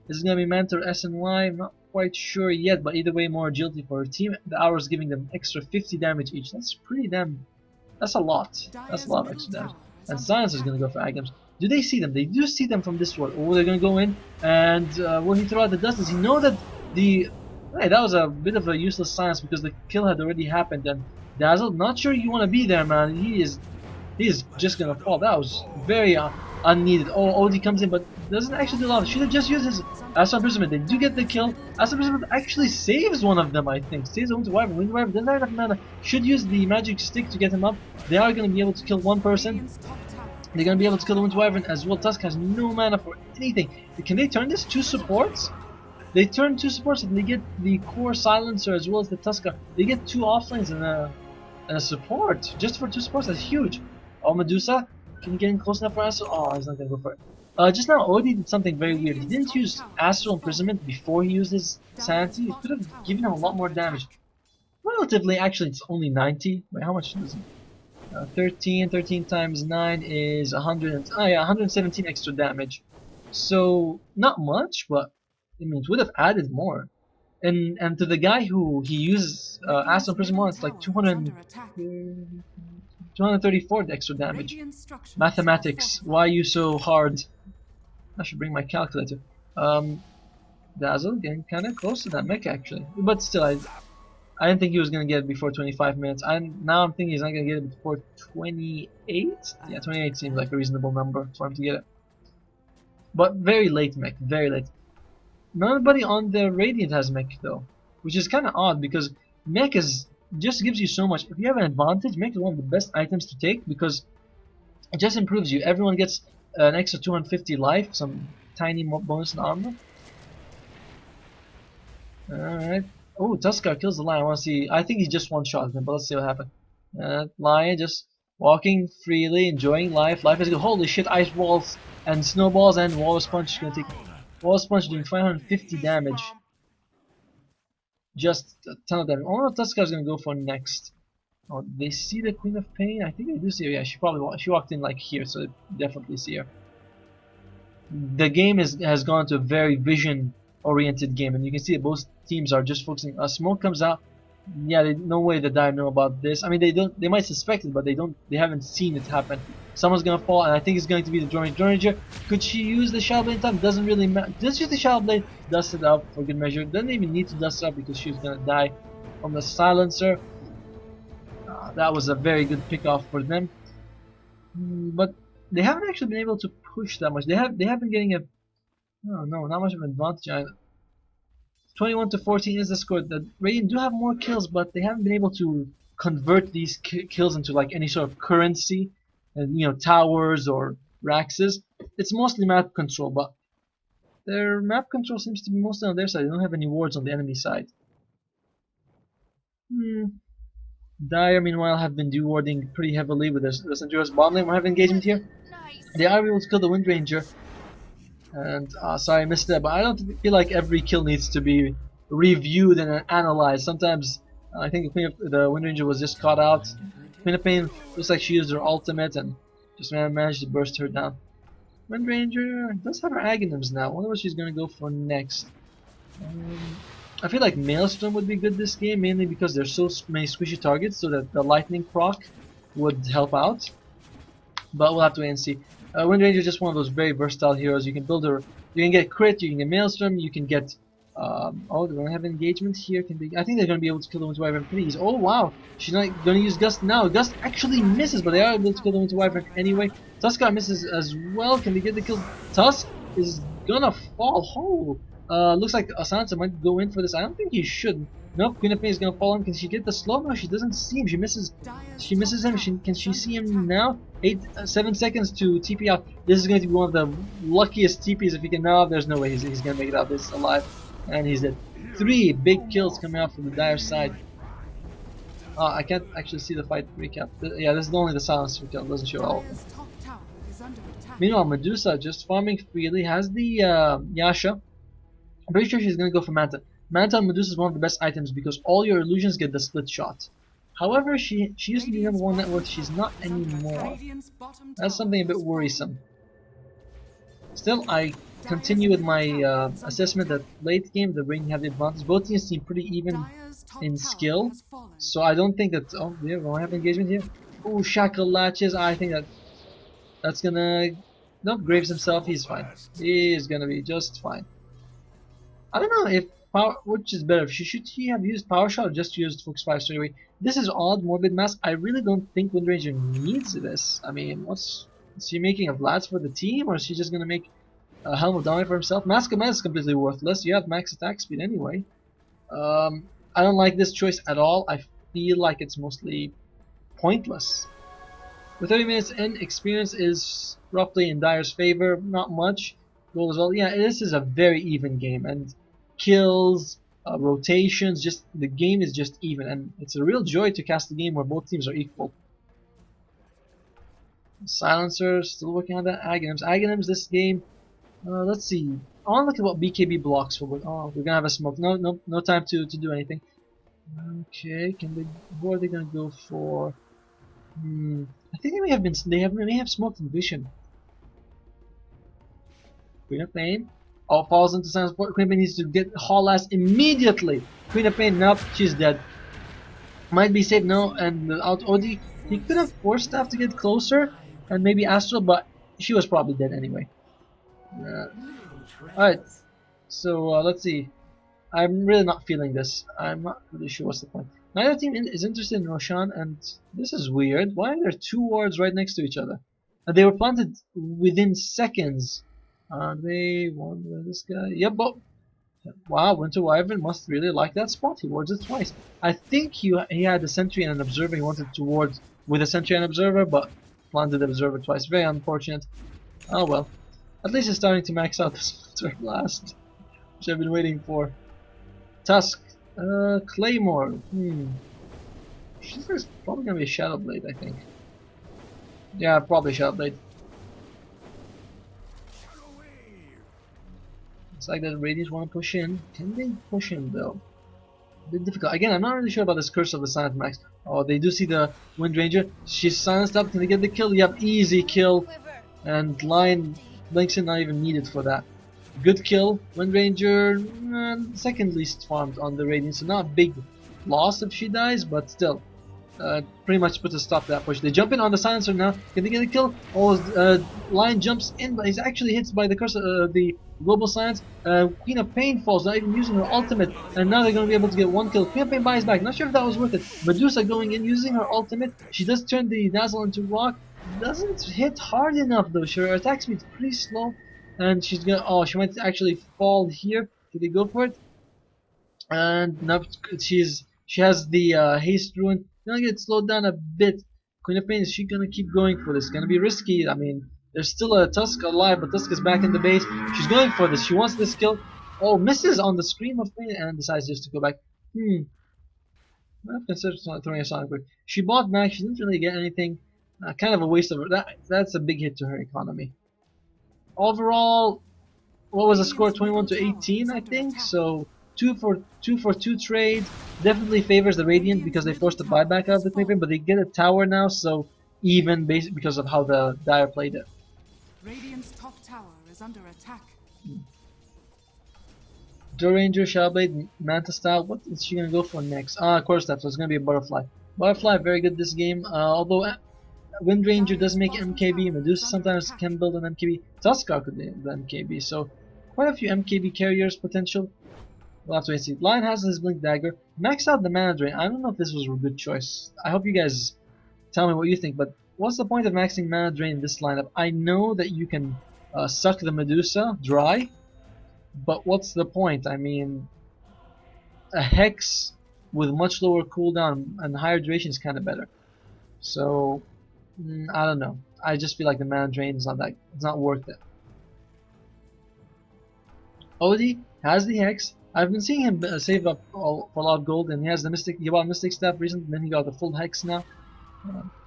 Is it gonna be Manta or SNY? I'm not quite sure yet, but either way, more agility for her team. The hour is giving them extra 50 damage each. That's pretty damn. That's a lot. That's a lot of extra damage. And Silence is gonna go for Agams. Do they see them? They do see them from this wall. Oh, they're gonna go in, and will he throw out the dust? Does he know that the... Hey, that was a bit of a useless silence because the kill had already happened, and Dazzle, not sure you want to be there, man. He is just gonna fall. That was very unneeded. Oh, Odie comes in, but doesn't actually do a lot. Should have just used his Astral Imprisonment. They do get the kill. Astral Imprisonment actually saves one of them, I think. Saves the Wind Wyvern. Wind Wyvern doesn't have enough mana. Should use the magic stick to get him up. They are gonna be able to kill one person. They're gonna be able to kill the Wind Wyvern as well. Tusk has no mana for anything. Can they turn this? 2 supports? They turn 2 supports and they get the core silencer as well as the Tusker. They get 2 offlanes and a support. Just for 2 supports, that's huge. Oh, Medusa, can you get in close enough for Astral? Oh, he's not gonna go for it. Just now, Odie did something very weird. He didn't use Astral Imprisonment before he used his Sanity. It could have given him a lot more damage. Relatively, actually, it's only 90. Wait, how much is it? 13 times 9 is 100. Oh yeah, 117 extra damage. So not much, but I mean it would have added more. And to the guy who he uses Astral Prism on, it's like 234 extra damage. Mathematics. Why are you so hard? I should bring my calculator. Dazzle getting kind of close to that mech actually, but still I didn't think he was going to get it before 25 minutes. Now I'm thinking he's not going to get it before 28? Yeah, 28 seems like a reasonable number for him to get it. But very late mech, very late. Nobody on the Radiant has mech though, which is kind of odd because mech just gives you so much. If you have an advantage, mech is one of the best items to take because it just improves you. Everyone gets an extra 250 life, some tiny bonus in armor. Alright. Oh, Tuskar kills the lion. I want to see. I think he just one-shot him, but let's see what happens. Lion just walking freely, enjoying life. Life is good. Holy shit! Ice walls and snowballs and Walrus Punch is gonna take. Walrus Punch doing 550 damage. Just a ton of damage. I wonder what Tuskar's gonna go for next. Oh, they see the Queen of Pain? I think they do see her. Yeah, she walked in like here, so they definitely see her. The game has gone to a very vision-oriented game, and you can see that both teams are just focusing. Smoke comes out. Yeah, no way the Dire know about this. I mean, they might suspect it, but they haven't seen it happen. Someone's gonna fall, and I think it's going to be the Draw Ranger. Could she use the Shadow Blade in time? Doesn't really matter. Just use the Shadow Blade, dust it up for good measure. Doesn't even need to dust it up because she's gonna die from the silencer. That was a very good pick off for them. But they haven't actually been able to push that much. They have been getting not much of an advantage either. 21 to 14 is the score. The Radiant do have more kills, but they haven't been able to convert these kills into like any sort of currency, and towers or Raxes. It's mostly map control, but their map control seems to be mostly on their side. They don't have any wards on the enemy side. Dire, meanwhile, have been dewarding pretty heavily with their Centurious bomb lane. We're having engagement here. They are able to kill the Wind Ranger. And sorry I missed that, but I don't feel like every kill needs to be reviewed and analyzed. Sometimes I think the Wind Ranger was just caught out. Queen of Pain looks like she used her ultimate and just managed to burst her down. Wind Ranger does have her Aghanims now. I wonder what she's going to go for next. I feel like Maelstrom would be good this game, mainly because there's so many squishy targets, so that the lightning proc would help out. But we'll have to wait and see. Wind Ranger is just one of those very versatile heroes. You can build her. You can get crit. You can get Maelstrom. You can get. Oh, they're gonna have engagement here. I think they're gonna be able to kill the Wind Wyvern pretty easy. Oh wow, she's not gonna use Gust now. Gust actually misses, but they are able to kill the Wind Wyvern anyway. Tuskar misses as well. Can they get the kill? Tusk is gonna fall. Oh, looks like Asante might go in for this. I don't think he should. Nope, Queen of Pain is gonna fall in. Can she get the slow? No, she doesn't see him. She misses. She misses him. Can she see him now? 7 seconds to TP out. This is going to be one of the luckiest TPs if he can. No, there's no way he's gonna make it out this alive, and he's dead. 3 big kills coming out from the Dire side. I can't actually see the fight recap. Yeah, this is only the silence recap. Doesn't show all of them. Meanwhile, Medusa just farming freely has the Yasha. I'm pretty sure she's gonna go for Manta. Manta on Medusa is one of the best items because all your illusions get the split shot. However, she used to be #1 net worth. She's not anymore. That's something a bit worrisome. Still, I continue with my assessment that late game the Radiant have the advantage. Both teams seem pretty even in skill, so I don't think that. Oh, yeah, we don't have engagement here. Oh, Shackle latches. I think that's gonna. Nope, Graves himself. He's fine. He's gonna be just fine. I don't know if power, which is better. Should she have used Power Shot or just used Focus 5 straight away? This is odd, Morbid Mask. I really don't think Wind Ranger needs this. I mean, is she making a Vlads for the team, or is she just gonna make a Helm of Dominate for himself? Mask of Mask is completely worthless. You have max attack speed anyway. I don't like this choice at all. I feel like it's mostly pointless. With 30 minutes in, experience is roughly in Dire's favor. Not much. Goal as well. Yeah, this is a very even game, and kills, rotations, just the game is just even, and it's a real joy to cast a game where both teams are equal. Silencer still working on that. Aghanims this game. Let's see. I want to look at what BKB blocks for. Oh, we're gonna have a smoke. No time to do anything. Okay, who are they gonna go for? I think they may have smoked in vision. Queen of Pain. Oh, falls into silence. Queen of Pain needs to get haul ass immediately. Queen of Pain, nope, she's dead. Might be safe, no, and out OD. He could have forced Staff to get closer and maybe Astral, but she was probably dead anyway. Alright, so let's see. I'm really not feeling this. I'm not really sure what's the point. Neither team is interested in Roshan, and this is weird. Why are there 2 wards right next to each other? And they were planted within seconds. They won with this guy. Yep, but wow, Winter Wyvern must really like that spot. He wards it twice. I think he had a sentry and an observer. He wanted to ward with a sentry and observer, but planted the observer twice. Very unfortunate. Oh well. At least he's starting to max out this Filter Blast, which I've been waiting for. Tusk. Claymore. She's probably gonna be a Shadow Blade, I think. Yeah, probably Shadow Blade. It's like the Radiants want to push in. Can they push in though? A bit difficult. Again, I'm not really sure about this Curse of the Silent Max. Oh, they do see the Wind Ranger. She's silenced up. Can they get the kill? Yep, easy kill. And Lion blinks in, not even needed for that. Good kill. Wind Ranger, second least farmed on the Radiant, so not a big loss if she dies, but still. Pretty much put a stop to that push. They jump in on the silencer now. Can they get a kill? Oh, Lion jumps in, but he's actually hit by the curse, the global silence. Queen of Pain falls, not even using her ultimate, and now they're going to be able to get 1 kill. Queen of Pain buys back. Not sure if that was worth it. Medusa going in, using her ultimate. She does turn the Dazzle into rock. Doesn't hit hard enough though. Her attack speed's pretty slow, and she's gonna. Oh, she might actually fall here. Did they go for it? And now she has the haste ruin. Gonna get slowed down a bit. Queen of Pain, is she gonna keep going for this? Gonna be risky. I mean, there's still a Tusk alive, but Tusk is back in the base. She's going for this. She wants this kill. Oh, misses on the Scream of Pain and decides just to go back. I've considered throwing a Sonic Wave. She bought back. She didn't really get anything. Kind of a waste of her. That's a big hit to her economy. Overall, what was the score? 21 to 18, I think. So 2 for 2 trade definitely favors the Radiant because they forced the buyback out of the Queen, but they get a tower now, so even because of how the Dire played it. Radiant's top tower is under attack. Joe Ranger, Shadowblade, Manta style. What is she gonna go for next? Course step. So it's gonna be a Butterfly. Butterfly very good this game. Although Wind Ranger does make MKB. Medusa sometimes can build an MKB. Tuskar could build an MKB. So quite a few MKB carriers potential. We'll have to wait and see. Lion has his Blink Dagger. Max out the Mana Drain. I don't know if this was a good choice. I hope you guys tell me what you think. But what's the point of maxing Mana Drain in this lineup? I know that you can suck the Medusa dry. But what's the point? I mean, a Hex with much lower cooldown and higher duration is kind of better. So, I don't know. I just feel like the mana drain is it's not worth it. Odie has the Hex. I've been seeing him save up for a lot of gold, and he has the Mystic. He bought Mystic Staff recently, then he got the full Hex now.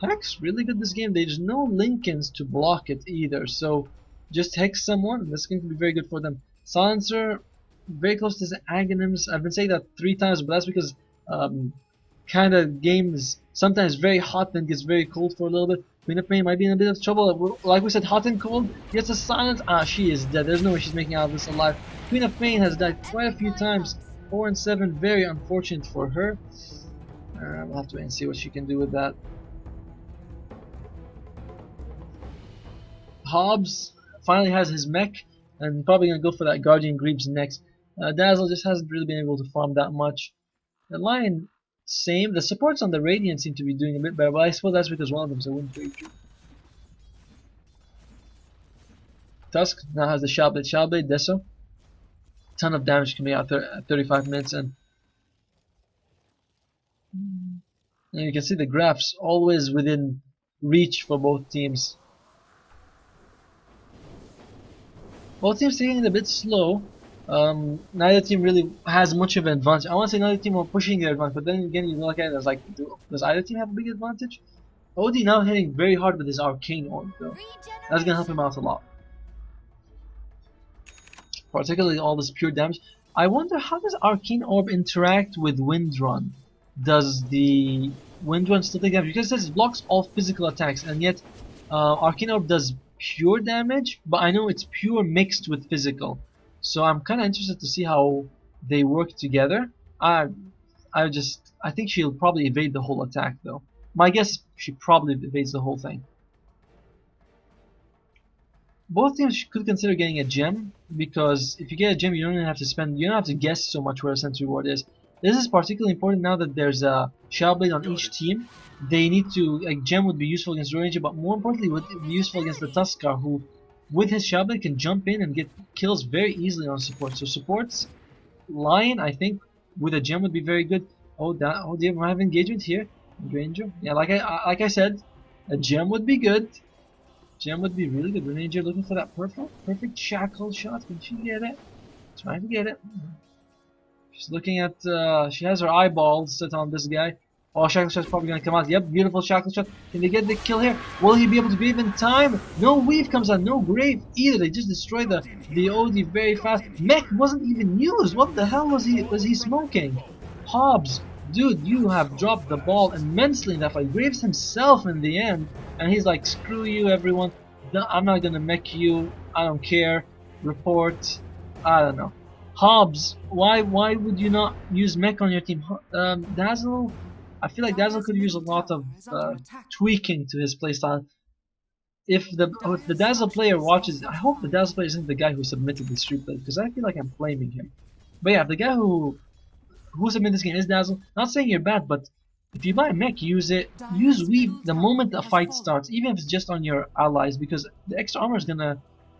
Hex really good this game. There's no Lincolns to block it either, so just Hex someone, and this going to be very good for them. Silencer, very close to his Aghanims. I've been saying that 3 times, but that's because kind of game is sometimes very hot, then gets very cold for a little bit. Queen of Pain might be in a bit of trouble. Like we said, hot and cold. Gets a silence. Ah, she is dead. There's no way she's making out of this alive. Queen of Pain has died quite a few times. 4 and 7, very unfortunate for her. We'll have to wait and see what she can do with that. Hobbs finally has his mech, and probably gonna go for that Guardian Greaves next. Dazzle just hasn't really been able to farm that much. The Lion, same. The supports on the Radiant seem to be doing a bit better, but I suppose that's because one of them's a Wind Ranger. Tusk now has the Shellblade. Shellblade, Deso. Ton of damage coming out there at 35 minutes, and you can see the graphs always within reach for both teams. Both teams taking it a bit slow. Neither team really has much of an advantage. I want to say neither team are pushing their advantage, but then again you look at it as like, does either team have a big advantage? Odie now hitting very hard with his Arcane Orb though. That's gonna help him out a lot. Particularly all this pure damage. I wonder, how does Arcane Orb interact with Wind Run? Does the Wind Run still take damage? Because it says it blocks all physical attacks, and yet Arcane Orb does pure damage, but I know it's pure mixed with physical. So I'm kind of interested to see how they work together. I think she'll probably evade the whole attack though. My guess, she probably evades the whole thing. Both teams could consider getting a gem, because if you get a gem, you don't even have to guess so much where a sense reward is. This is particularly important now that there's a Shellblade on each team. They need to, like, gem would be useful against Ranger, but more importantly would be useful against the Tuskar, who with his Shellblade can jump in and get kills very easily on support. So supports, Lion, I think with a gem would be very good. Oh dear, we have engagement here. Ranger, yeah, like I said, a gem would be good. Gem would be really good. Ranger looking for that perfect shackle shot. Can she get it? Trying to get it. She's looking at. She has her eyeballs set on this guy. Oh, shackle shot's probably gonna come out. Yep, beautiful shackle shot. Can they get the kill here? Will he be able to grave in time? No weave comes out. No grave either. They just destroy the OD very fast. Mech wasn't even used. What the hell was he smoking? Hobbs, dude, you have dropped the ball immensely in that fight. Graves himself in the end, and he's like, screw you, everyone. I'm not gonna mech you. I don't care. Report. I don't know. Hobbs, why would you not use mech on your team? Dazzle. I feel like Dazzle could use a lot of tweaking to his playstyle. If the Dazzle player watches, I hope the Dazzle player isn't the guy who submitted this replay, because I feel like I'm blaming him. But yeah, the guy who submitted this game is Dazzle. Not saying you're bad, but if you buy a mech, use it. Use weave the moment a fight starts, even if it's just on your allies, because the extra armor is gonna,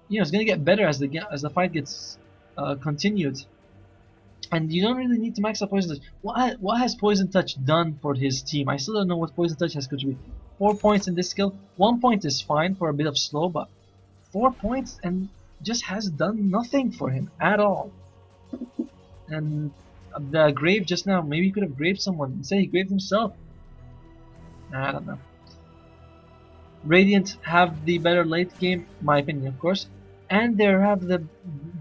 it's gonna get better as the fight gets continued. And you don't really need to max out Poison Touch. What has Poison Touch done for his team? I still don't know what Poison Touch has contributed. 4 points in this skill. 1 point is fine for a bit of slow, but 4 points and just has done nothing for him at all. And the grave just now, maybe he could have graved someone. Instead he graved himself. I don't know. Radiant have the better late game, my opinion of course. And they have the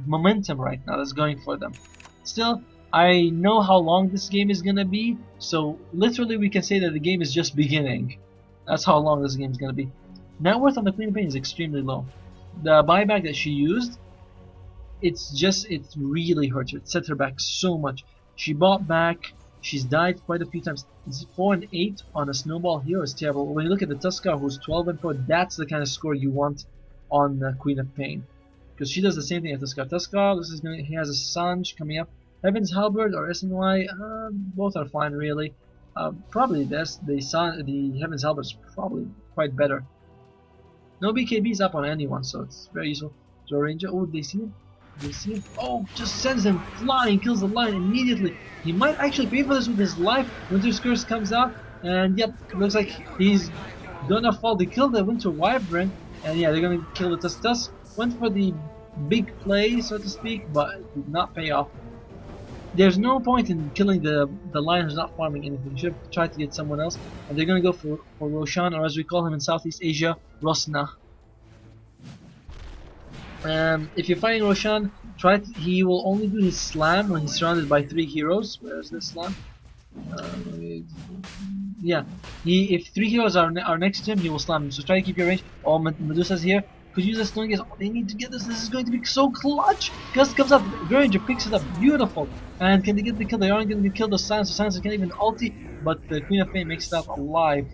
momentum right now that's going for them. Still, I know how long this game is gonna be, so literally we can say that the game is just beginning. That's how long this game is gonna be. Net worth on the Queen of Pain is extremely low. The buyback that she used, it really hurt her. It set her back so much. She bought back, she's died quite a few times. It's 4 and 8 on a snowball here is terrible. When you look at the Tuskar who's 12 and 4, that's the kind of score you want on the Queen of Pain. Because she does the same thing as Tuskar. Tuskar, he has a Sanj coming up. Heaven's Halberd or SNY, both are fine really. Probably the Heaven's Halberd is probably quite better. No BKB is up on anyone, so it's very useful. Joe Ranger. Oh, they see him. They see him. Oh, just sends him flying, kills the lion immediately. He might actually pay for this with his life. Winter's Curse comes out, and yep, looks like he's gonna fall. They kill the Winter Wyvern, and yeah, they're gonna kill the Tusk. Went for the big play, so to speak, but it did not pay off. There's no point in killing the lion who's not farming anything. You should have tried to get someone else, and they're gonna go for Roshan, or as we call him in Southeast Asia, Rosna. If you're fighting Roshan, he will only do his slam when he's surrounded by 3 heroes. Where's this slam? Yeah, if 3 heroes are next to him, he will slam him. So try to keep your range. Oh, Medusa's here. Could use a stone gas. Oh, they need to get this. This is going to be so clutch. Gust comes up. Ranger picks it up. Beautiful. And can they get the kill? They aren't going to kill the Silencer. Silencer can't even ulti. But the Queen of Fame makes it out alive.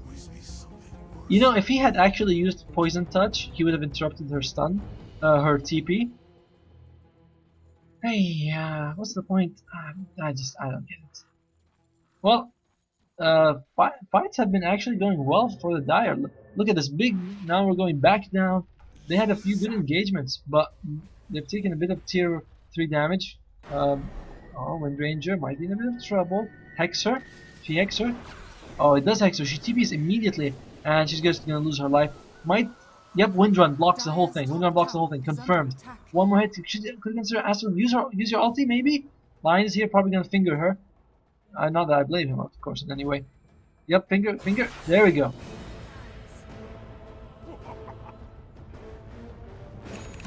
You know, if he had actually used Poison Touch, he would have interrupted her stun. Her TP. Hey, what's the point? I don't get it. Well, fights have been actually going well for the Dire. Look at this big. Now we're going back down. They had a few good engagements, but they've taken a bit of tier 3 damage. Oh, Wind Ranger might be in a bit of trouble. Hex her. She hex her. Oh, it does hex her. She TPs immediately, and she's just gonna lose her life. Yep, Wind Run blocks the whole thing. Wind Run blocks the whole thing. Confirmed. One more hit. Could consider Astral. Use your ulti, maybe? Lion is here, probably gonna finger her. Not that I blame him, of course, in any way. Yep, finger. There we go.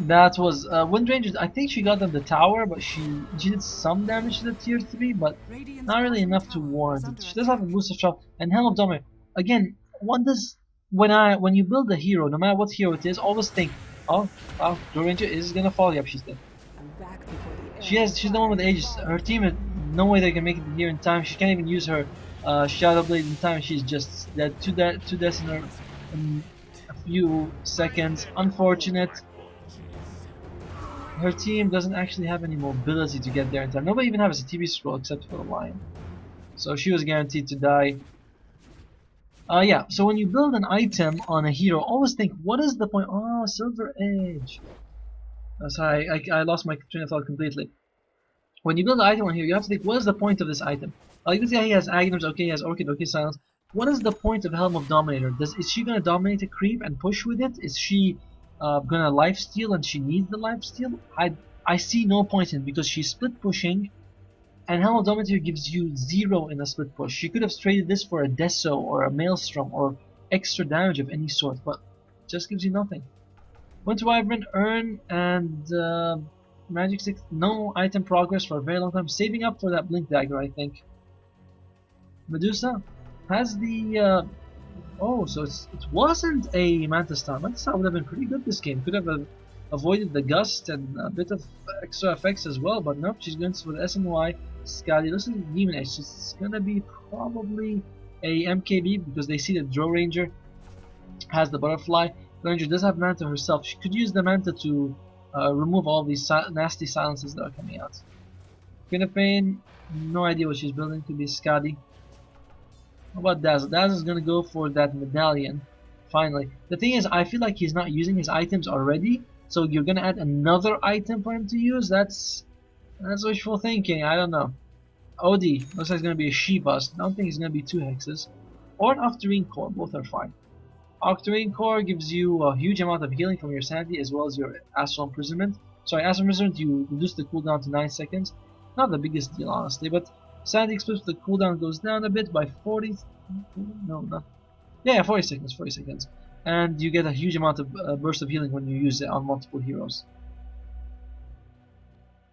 That was Wind Ranger. I think she got on the tower, but she did some damage to the tier 3, but not really enough to warrant it. She does have a boost of shot and Helm of Dominator. Again, when you build a hero, no matter what hero it is, always think, oh wow, Joe Ranger is gonna fall. Yep, she's dead. She's the one with the Aegis. Her team, no way they can make it here in time. She can't even use her Shadow Blade in time. She's just dead. Two deaths in a few seconds. Unfortunate. Her team doesn't actually have any mobility to get there in time. Nobody even has a TP scroll except for the lion. So she was guaranteed to die. Yeah, so when you build an item on a hero, always think, what is the point? Oh, Silver Edge. Sorry, I lost my train of thought completely. When you build an item on here, you have to think, what is the point of this item? Like this guy, he has Aghanim's, okay, he has Orchid, okay, Silence. What is the point of Helm of Dominator? Is she going to dominate a creep and push with it? Is she gonna lifesteal and she needs the lifesteal? I see no point in it because she's split pushing, and Helm of Dominator gives you 0 in a split push. She could have traded this for a Deso or a Maelstrom or extra damage of any sort, but just gives you nothing. Winter Wyvern, Earn, and Magic 6. No item progress for a very long time. Saving up for that Blink Dagger, I think. Medusa has the oh, so it wasn't a Manta Star. Manta Star would have been pretty good this game. Could have avoided the Gust and a bit of extra effects as well, but nope, she's going for the SNY. Scotty, listen to Demon Edge. It's gonna be probably a MKB because they see that Joe Ranger has the Butterfly. Ranger does have Manta herself. She could use the Manta to remove all these nasty silences that are coming out. Queen of Pain, no idea what she's building. Could be Scotty. How about Dazzle? Dazzle's gonna go for that medallion. Finally. The thing is, I feel like he's not using his items already, so you're gonna add another item for him to use? That's wishful thinking, I don't know. OD, looks like it's gonna be a She-Bust. I don't think it's gonna be 2 hexes. Or an Octarine Core, both are fine. Octarine Core gives you a huge amount of healing from your sanity as well as your Astral Imprisonment. Sorry, Astral Imprisonment, you reduce the cooldown to 9 seconds. Not the biggest deal, honestly, but Sanity Eclipse, the cooldown goes down a bit by 40. No, not. Yeah, 40 seconds, 40 seconds. And you get a huge amount of burst of healing when you use it on multiple heroes.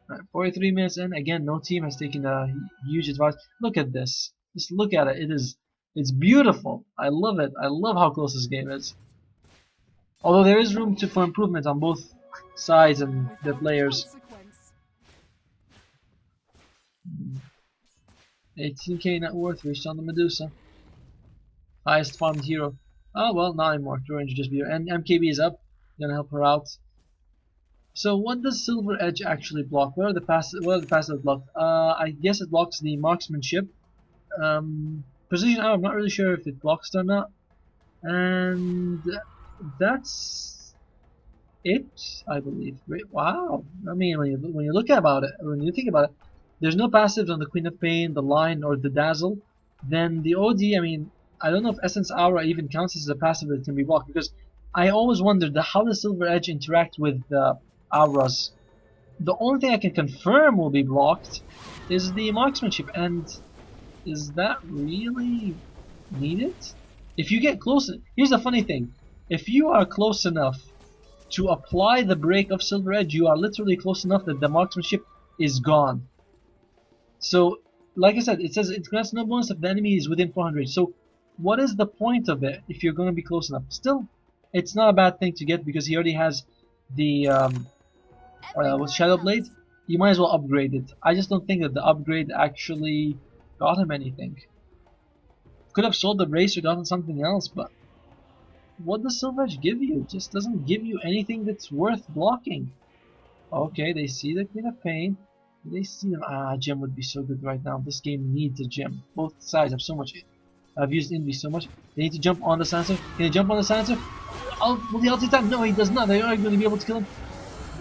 Alright, 43 minutes in. Again, no team has taken a huge advantage. Look at this. Just look at it. It's beautiful. I love it. I love how close this game is. Although there is room for improvement on both sides and the players. 18k net worth reached on the Medusa. Highest farmed hero. Oh well, not anymore. Ranger just be here. And MKB is up. Gonna help her out. So what does Silver Edge actually block? What are the passive blocked? I guess it blocks the marksmanship. Precision, I'm not really sure if it blocks it or not. And that's it, I believe. Wow. I mean, when you look about it, when you think about it, there's no passives on the Queen of Pain, the Line, or the Dazzle. Then the OD, I mean, I don't know if Essence Aura even counts as a passive that can be blocked, because I always wondered how does Silver Edge interact with auras. The only thing I can confirm will be blocked is the marksmanship, and is that really needed? If you get close, here's the funny thing: if you are close enough to apply the break of Silver Edge, you are literally close enough that the marksmanship is gone. So, like I said, it says it grants no bonus if the enemy is within 400. So, what is the point of it if you're going to be close enough? Still, it's not a bad thing to get because he already has the with Shadow Blade. You might as well upgrade it. I just don't think that the upgrade actually got him anything. Could have sold the brace or gotten something else, but what does Silver Edge give you? It just doesn't give you anything that's worth blocking. Okay, they see the Queen of Pain. They see them. Ah, gem would be so good right now. This game needs a gem. Both sides have so much. I've used Envy so much. They need to jump on the Sansa. Can he jump on the Sansa? Will the ulti time? No, he does not. They are going to be able to kill him.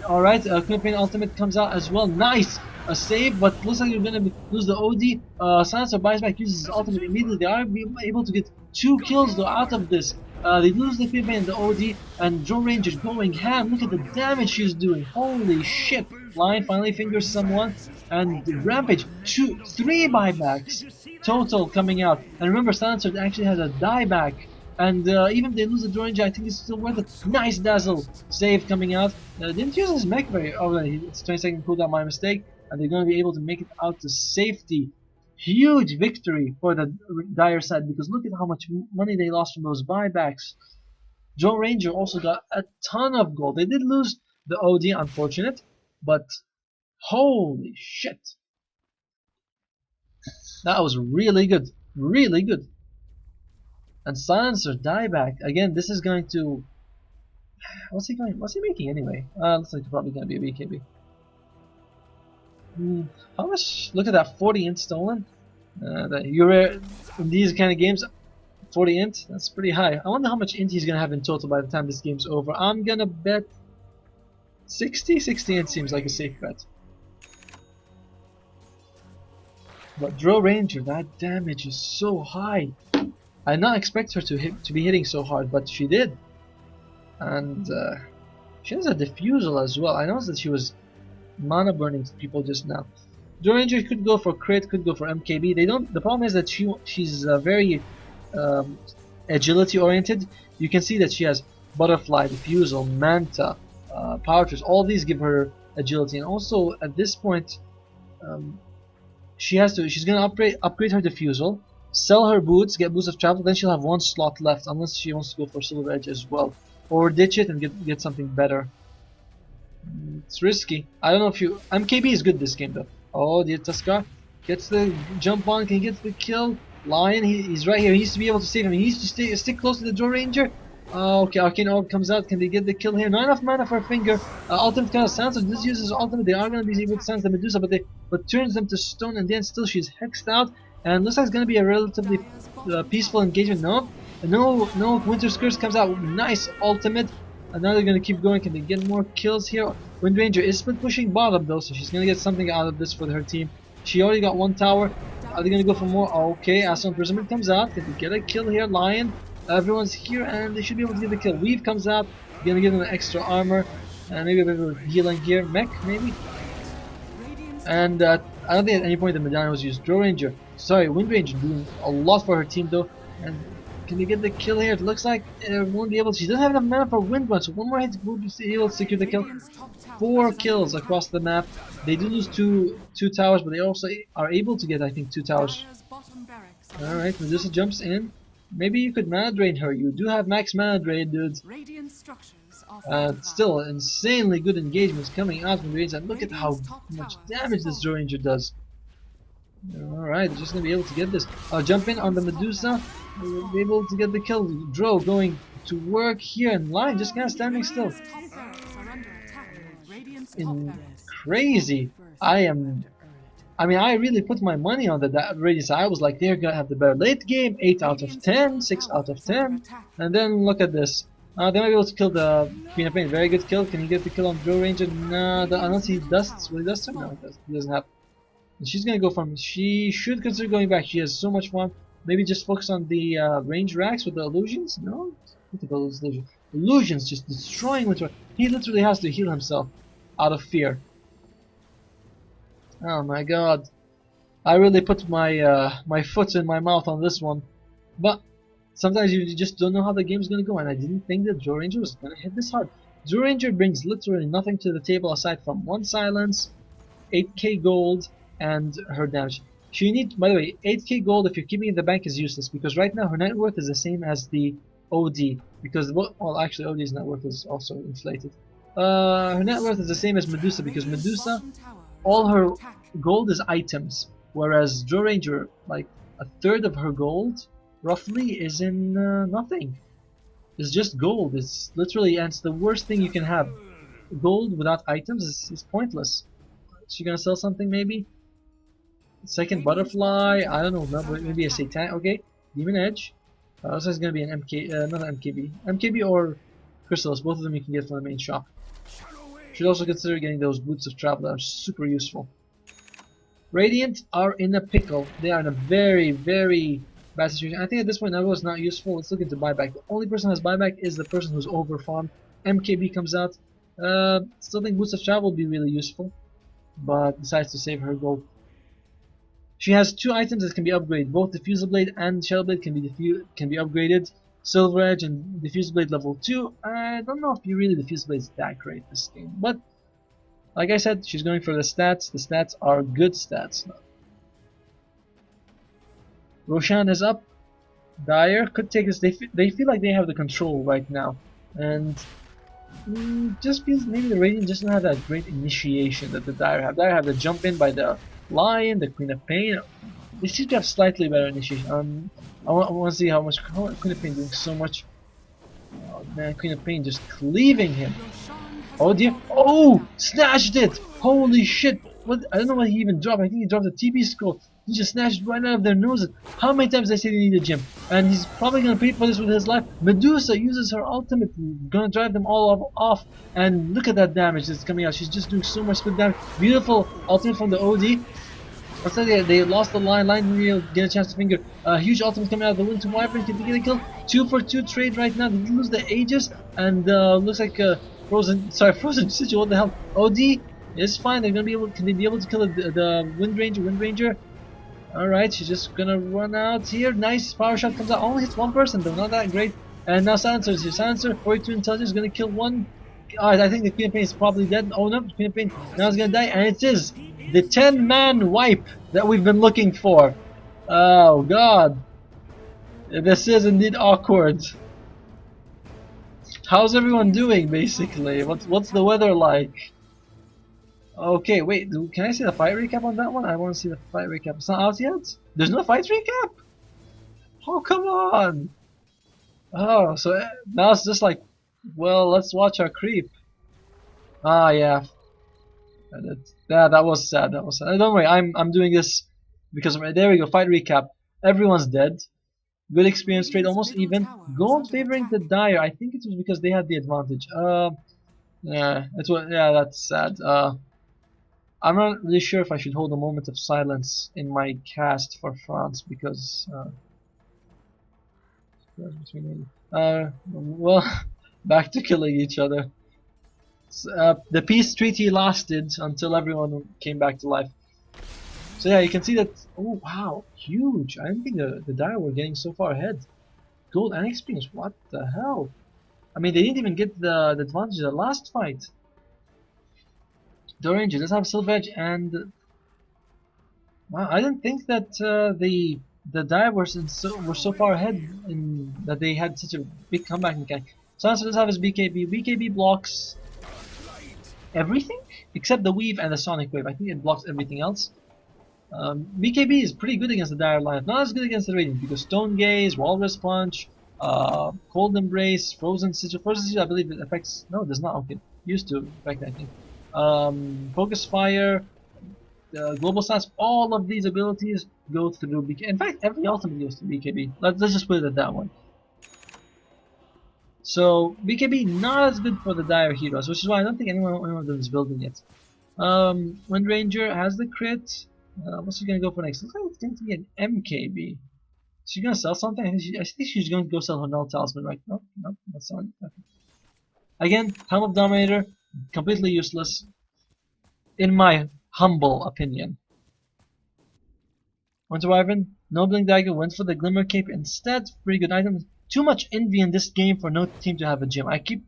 Alright, Queen of Pain ultimate comes out as well. Nice! A save, but looks like you're going to lose the OD. Sansa buys back, uses his ultimate immediately. They are able to get 2 kills though out of this. They lose the Queen of Pain and the OD, and Joe Ranger going ham. Look at the damage she's doing. Holy shit! Lion finally fingers someone, and Rampage 3 buybacks total coming out. And remember, Silencer actually has a dieback, and even if they lose the Joe Ranger, I think it's still worth it. Nice Dazzle save coming out. Didn't use his mech very. Oh, it's 20-second cooldown, my mistake. And they're going to be able to make it out to safety. Huge victory for the Dire side because look at how much money they lost from those buybacks. Joe Ranger also got a ton of gold. They did lose the OD, unfortunate, but holy shit. That was really good. Really good. And Silencer dieback. Again, this is going to... What's he making anyway? Looks like it's probably going to be a BKB. How much? Look at that, 40 int stolen. You're in these kind of games, 40 int. That's pretty high. I wonder how much int he's gonna have in total by the time this game's over. I'm gonna bet 60. 60 int seems like a safe bet. But Drow Ranger, that damage is so high. I did not expect her to be hitting so hard, but she did. And she has a diffusal as well. I noticed that she was mana burning people just now. Joe Ranger could go for crit, could go for MKB. They don't. The problem is that she's very agility oriented. You can see that she has Butterfly, Diffusal, Manta, Power Trips. All these give her agility, and also at this point, she's gonna upgrade her Diffusal, sell her boots, get boots of travel. Then she'll have 1 slot left, unless she wants to go for Silver Edge as well, or ditch it and get something better. It's risky. I don't know if you... MKB is good this game though. Oh, the Tuskar gets the jump on. Can he get the kill? Lion, he's right here. He needs to be able to save him. He needs to stick close to the Joe Ranger. Okay, Arcane Orb comes out. Can they get the kill here? Not enough mana for a finger. Ultimate kind of Sansa. This uses ultimate. They are going to be able to sense the Medusa, but turns them to stone, and then still she's hexed out. And looks like it's going to be a relatively peaceful engagement. No Winter's Curse comes out. Nice ultimate. And now they're going to keep going. Can they get more kills here? Wind Ranger is split pushing bottom though, so she's going to get something out of this for her team. She already got 1 tower. Are they going to go for more? Okay, Astral Imprisonment comes out. Can they get a kill here? Lion. Everyone's here and they should be able to get the kill. Weave comes out. Going to give them extra armor. And maybe a bit of healing here. Mech, maybe? And I don't think at any point the Medallion was used. Joe Ranger. Sorry, Wind Ranger doing a lot for her team though. And can you get the kill here? It looks like it won't be able to. She doesn't have enough mana for Wind Run, so 1 more hit will be able to secure the kill. 4 kills across the map. They do lose two towers, but they also are able to get, I think, 2 towers. Alright, Medusa jumps in. Maybe you could mana drain her. You do have max mana drain, dudes. Still, insanely good engagements coming out from Raids, and look at how much damage this Joe Ranger does. Alright, just gonna be able to get this. Jump in on the Medusa. We'll be able to get the kill. Drow going to work here in line, just kind of standing still. Crazy. I really put my money on the Radiant side. I was like, they're gonna have the better late game. 8 out of 10, 6 out of 10. And then look at this. They might be able to kill the Queen of Pain. Very good kill. Can he get the kill on Joe Ranger? No, unless he dusts. Will he dust her? No, he doesn't have. And she's gonna go from. She should consider going back. She has so much fun. Maybe just focus on the range racks with the illusions. No, look at those illusions. Illusions just destroying Winter. He literally has to heal himself out of fear. Oh my god. I really put my my foot in my mouth on this one. But sometimes you just don't know how the game's gonna go, and I didn't think that Joe Ranger was gonna hit this hard. Joe Ranger brings literally nothing to the table aside from 1 silence, 8k gold, and her damage. She needs, by the way, 8k gold if you're keeping it in the bank is useless because right now her net worth is the same as the OD. Because, well, actually OD's net worth is also inflated. Her net worth is the same as Medusa because Medusa, all her gold is items, whereas Joe Ranger, like a third of her gold, roughly, is in nothing. It's just gold. It's literally, and it's the worst thing you can have. Gold without items is pointless. Is she gonna sell something maybe? Second butterfly, I don't know, maybe a Satan. Okay, Demon Edge. Also, it's gonna be an not an MKB. MKB or Chrysalis, both of them you can get from the main shop. Should also consider getting those Boots of Travel that are super useful. Radiant are in a pickle. They are in a very, very bad situation. I think at this point Nago is not useful. Let's look into buyback. The only person who has buyback is the person who's overfarmed. MKB comes out. Still think Boots of Travel will be really useful, but decides to save her gold. She has 2 items that can be upgraded. Both Diffusal Blade and Shell Blade can be upgraded. Silver Edge and Diffusal Blade level 2. I don't know if you really Diffusal Blade is that great this game, but like I said, she's going for the stats. The stats are good stats. Roshan is up. Dire could take this. They feel like they have the control right now, and just feels maybe the Radiant just don't have that great initiation that the Dire have. Dire have the jump in by the Lion, the Queen of Pain. They seem to have slightly better initiation. I want to see how much Queen of Pain doing so much. Oh man, Queen of Pain just cleaving him. Oh dear! Oh, snatched it! Holy shit! What? I don't know what he even dropped. I think he dropped a TB skull. He just snatched right out of their noses. How many times did I say they need a gym? And he's probably gonna pay for this with his life. Medusa uses her ultimate, gonna drive them all off. And look at that damage that's coming out. She's just doing so much split damage. Beautiful ultimate from the OD. Looks like they lost the line. Line didn't really get a chance to finger. Huge ultimate coming out of the Winter Wyvern. Can they get a kill? 2 for 2 trade right now. They did lose the Aegis. And looks like Frozen Sigil, what the hell? OD is fine. They're gonna be able. Can they be able to kill the Wind Ranger? Alright, she's just gonna run out here. Nice power shot comes out. Only hits 1 person though, not that great. And now Silencer is here. Silencer, 42 intelligence, is gonna kill 1. I think the Queen of Pain is probably dead. Oh no, the Queen of Pain now is gonna die, and it is the 10-man wipe that we've been looking for. Oh god. This is indeed awkward. How's everyone doing basically? What's the weather like? Okay, wait, can I see the fight recap on that one? I want to see the fight recap. It's not out yet? There's no fight recap? Oh, come on! Oh, so now it's just like, well, let's watch our creep. Ah, yeah. Yeah, that was sad, that was sad. Don't worry, I'm doing this because, there we go, fight recap. Everyone's dead. Good experience trade, almost even. Gold favoring the Dire. I think it was because they had the advantage. Yeah, that's sad. I'm not really sure if I should hold a moment of silence in my cast for France because well, back to killing each other. The peace treaty lasted until everyone came back to life. So yeah, you can see that. Oh wow, huge! I didn't think the Dire were getting so far ahead. Gold and experience. What the hell? I mean, they didn't even get the advantage of the last fight. The Ranger does have Silver Edge, and wow, I didn't think that the Dire were so far ahead in that they had such a big comeback mechanic. Silencer does have his BKB. BKB blocks everything except the Weave and the Sonic Wave. I think it blocks everything else. BKB is pretty good against the Dire lineup, not as good against the Radiant because Stone Gaze, Walrus Punch, Cold Embrace, Frozen Sigil. Frozen Sigil, I believe it affects. No, it does not. Okay, used to affect, I think. Focus Fire, Global Stance, all of these abilities go through BKB. In fact, every ultimate goes to BKB. Let's just put it at that one. So BKB not as good for the dire heroes, which is why I don't think anyone of them is building it. Wind Ranger has the crit. What's she gonna go for next? Looks like it's going to be an MKB. She's gonna sell something. I think she's going to go sell her Null Talisman right now. No, not selling. Okay. Again, Helm of Dominator, completely useless, in my humble opinion. Winter Wyvern, Nobling Dagger went for the Glimmer Cape instead. Pretty good item. Too much envy in this game for no team to have a gym. I keep,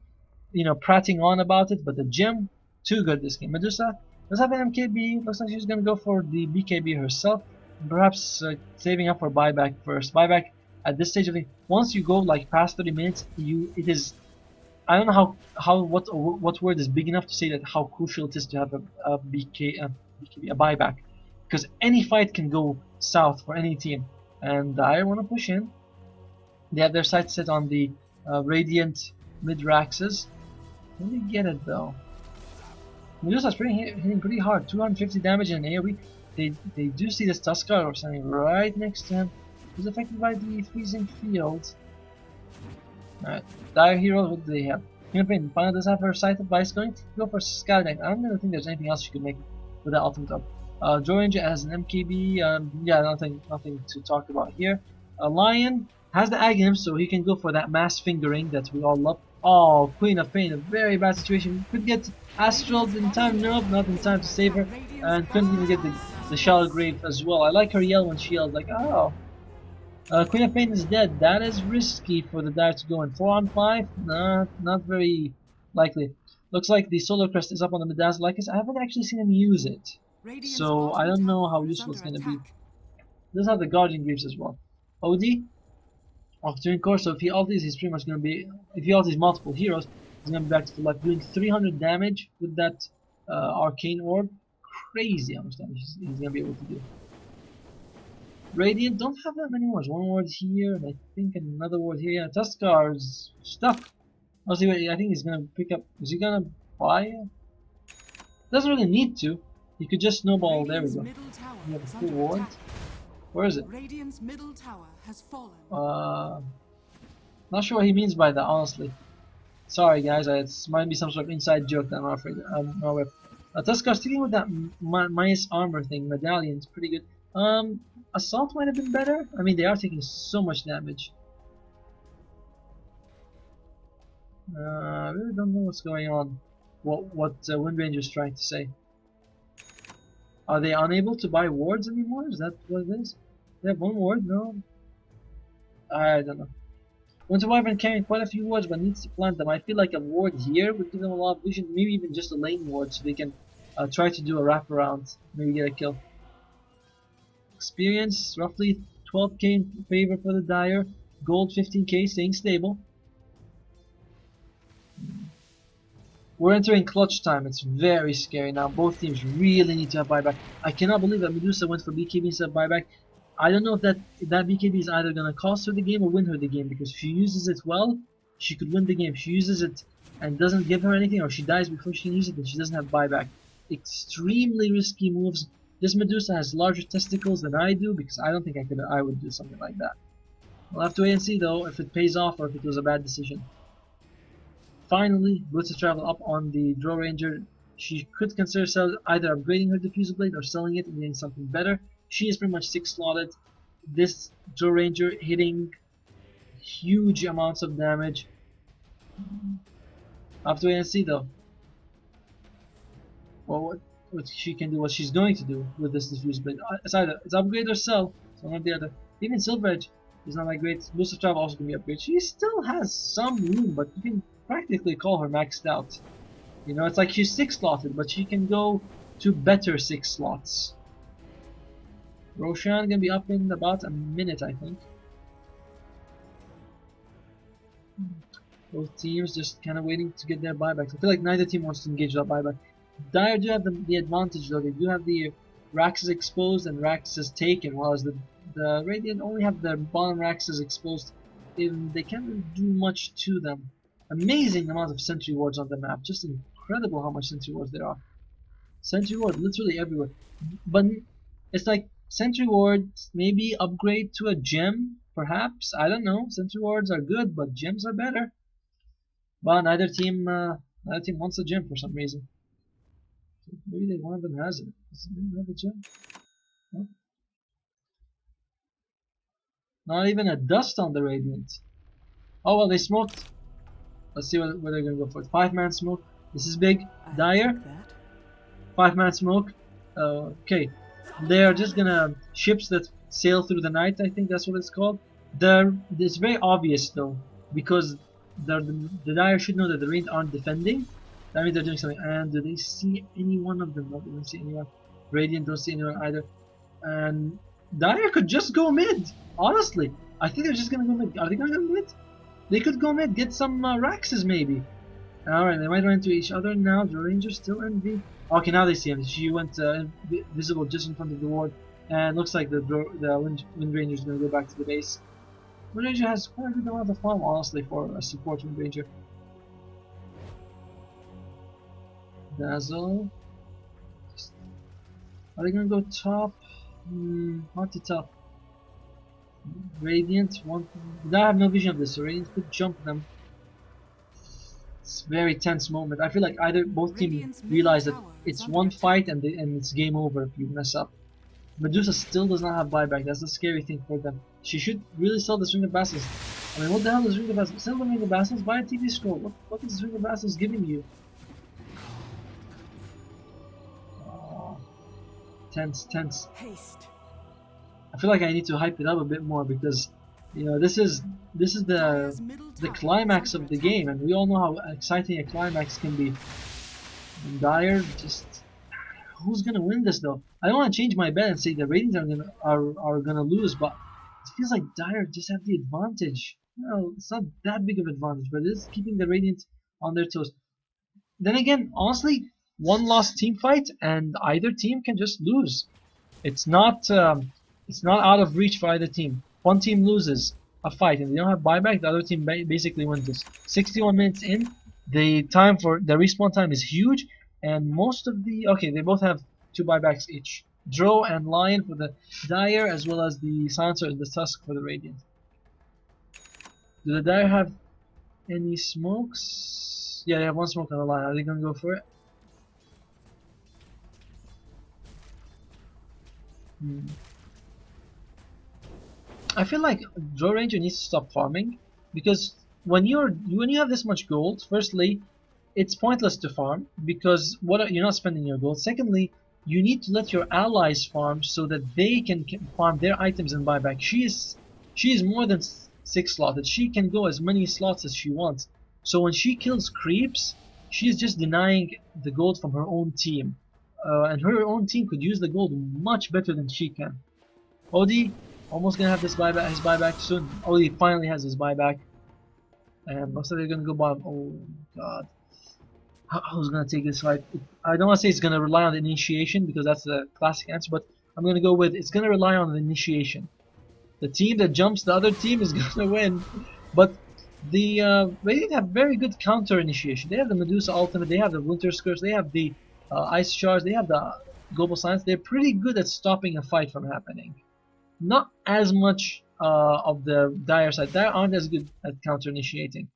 prating on about it, but the gym, too good this game. Medusa does have an MKB. Looks like she's gonna go for the BKB herself. Perhaps saving up for buyback first. Buyback at this stage of the once you go like past 30 minutes, it is. I don't know what word is big enough to say that how crucial it is to have a BKB, a buyback, because any fight can go south for any team, and I want to push in. They have their sights set on the Radiant mid-Raxes. Can they get it though? Medusa's hitting pretty hard, 250 damage in an AoE. They do see this Tuskar standing right next to him. He's affected by the freezing field. Alright, Dire Hero, what do they have? Campaign, Pana does have her sight advice going to go for Scouting. I don't really think there's anything else she could make with that ultimate up. Joe Ranger has an MKB, yeah, nothing to talk about here. Lion has the Aghanim, so he can go for that mass fingering that we all love. Oh, Queen of Pain, a very bad situation. Could get Astraled in time, nope, not in time to save her. And couldn't even get the Shallow Grave as well. I like her yell when she yells like, oh. Queen of Pain is dead. That is risky for the Dire to go in. 4 on 5? Nah, not very likely. Looks like the Solar Crest is up on the Midazzle Lycus. I haven't actually seen him use it. So I don't know how useful it's going to be. Does have the Guardian Greaves as well. OD? Off Turing Core, so if he ultis, he's pretty much going to be, if he ultis multiple heroes, he's going to be back to full life, doing 300 damage with that Arcane Orb. Crazy how much damage he's going to be able to do. Radiant don't have that many wards. One ward here, and I think another ward here. Yeah, Tuskar's stuck. Honestly, I think he's gonna pick up. Is he gonna buy it? Doesn't really need to. He could just snowball. There we go. We have a full ward. Where is it? Radiant's middle tower has fallen. Not sure what he means by that, honestly. Sorry, guys. It might be some sort of inside joke that I'm not afraid. Not aware. Tuskar sticking with that minus armor thing. Medallion's pretty good. Assault might have been better. I mean, they are taking so much damage. I really don't know what's going on. What Wind Ranger is trying to say. Are they unable to buy wards anymore? Is that what it is? They have one ward? No. I don't know. Winter Wyvern carrying quite a few wards, but needs to plant them. I feel like a ward here would give them a lot of vision. Maybe even just a lane ward, so they can try to do a wraparound. Maybe get a kill. Experience roughly 12k in favor for the Dire, gold 15k, staying stable. We're entering clutch time. It's very scary now. Both teams really need to have buyback. I cannot believe that Medusa went for BKB instead of buyback. I don't know if that BKB is either gonna cost her the game or win her the game, because if she uses it well, she could win the game. If she uses it and doesn't give her anything, or she dies before she can use it, then she doesn't have buyback. Extremely risky moves. This Medusa has larger testicles than I do, because I don't think I would do something like that. We'll have to wait and see though if it pays off or if it was a bad decision. Finally, Boots of Travel up on the Draw Ranger. She could consider either upgrading her Diffuser Blade or selling it and getting something better. She is pretty much 6 slotted. This Draw Ranger hitting huge amounts of damage. I'll have to wait and see though. Well, what she can do, what she's going to do with this Diffuser Blade. It's upgrade or sell. So one or the other. Even Silver Edge is not that great. Boost of Travel also can be upgraded. She still has some room, but you can practically call her maxed out. You know, it's like she's 6 slotted, but she can go to better 6 slots. Roshan gonna be up in about a minute, I think. Both teams just kind of waiting to get their buybacks. I feel like neither team wants to engage that buyback. Dire do have the advantage though. They do have the Raxes exposed and Raxes taken, whereas the Radiant only have their bottom Raxes exposed. They can't really do much to them. Amazing amount of sentry wards on the map. Just incredible how much sentry wards there are. Sentry ward literally everywhere. But it's like sentry wards maybe upgrade to a gem, perhaps. I don't know. Sentry wards are good, but gems are better. But neither team wants a gem for some reason. Maybe one of them has it. Does anyone have a gem? No? Not even a dust on the Radiant. Oh well, they smoked. Let's see what they're gonna go for. 5-man smoke. This is big. Dire. 5-man smoke. Okay. They're just gonna ships that sail through the night. I think that's what it's called. It's very obvious though, because the Dire should know that the Radiant aren't defending. That means they're doing something. And do they see any one of them? No, they don't see anyone. Radiant don't see anyone either. And Dire could just go mid. Honestly, I think they're just gonna go mid. Are they gonna go mid? They could go mid, get some Raxes maybe. Alright, they might run into each other now. The Ranger's still envy. Okay, now they see him. She went visible just in front of the ward. And looks like the Wind Ranger's gonna go back to the base. Wind Ranger has quite a good amount of farm, honestly, for a support Wind Ranger. Dazzle. Are they gonna go top? Hard to tell. Radiant, I have no vision of this, so Radiant could jump them. It's a very tense moment. I feel like both teams realize that it's one fight and it's game over if you mess up. Medusa still does not have buyback. That's the scary thing for them. She should really sell the Ring of Basils. I mean, what the hell is Ring of Basils? Sell the Ring of Basils, buy a TV scroll. What is Ring of Basils giving you? Oh, tense. Haste. I feel like I need to hype it up a bit more because, you know, this is the climax of the game, and we all know how exciting a climax can be. And Dire, just who's gonna win this though? I don't want to change my bet and say the Radiants are gonna lose, but it feels like Dire just have the advantage. Well, it's not that big of an advantage, but it is keeping the Radiants on their toes. Then again, honestly, one lost team fight and either team can just lose. It's not out of reach for either team. One team loses a fight and they don't have buyback, the other team basically wins this. 61 minutes in, the respawn time is huge, and most of they both have 2 buybacks each. Dro and Lion for the Dire, as well as the Silencer and the Tusk for the Radiant. Do the Dire have any smokes? Yeah, they have 1 smoke on the line. Are they gonna go for it? I feel like Dro Ranger needs to stop farming, because when you have this much gold, firstly, it's pointless to farm because you're not spending your gold. Secondly, you need to let your allies farm so that they can farm their items and buy back. She is more than 6 slotted. She can go as many slots as she wants. So when she kills creeps, she's just denying the gold from her own team, and her own team could use the gold much better than she can. Odie almost gonna have his buyback soon. Odie finally has his buyback, and looks like they're gonna go bottom. Oh god, who's gonna take this fight? I don't want to say it's gonna rely on the initiation because that's the classic answer, but I'm gonna go with it's gonna rely on the initiation. The team that jumps the other team is gonna win, but the Radiant have very good counter initiation. They have the Medusa ultimate, they have the Winter Scourge, they have the Ice Shards, they have the Global Silence. They're pretty good at stopping a fight from happening. Not as much of the Dire side. Dire aren't as good at counter initiating.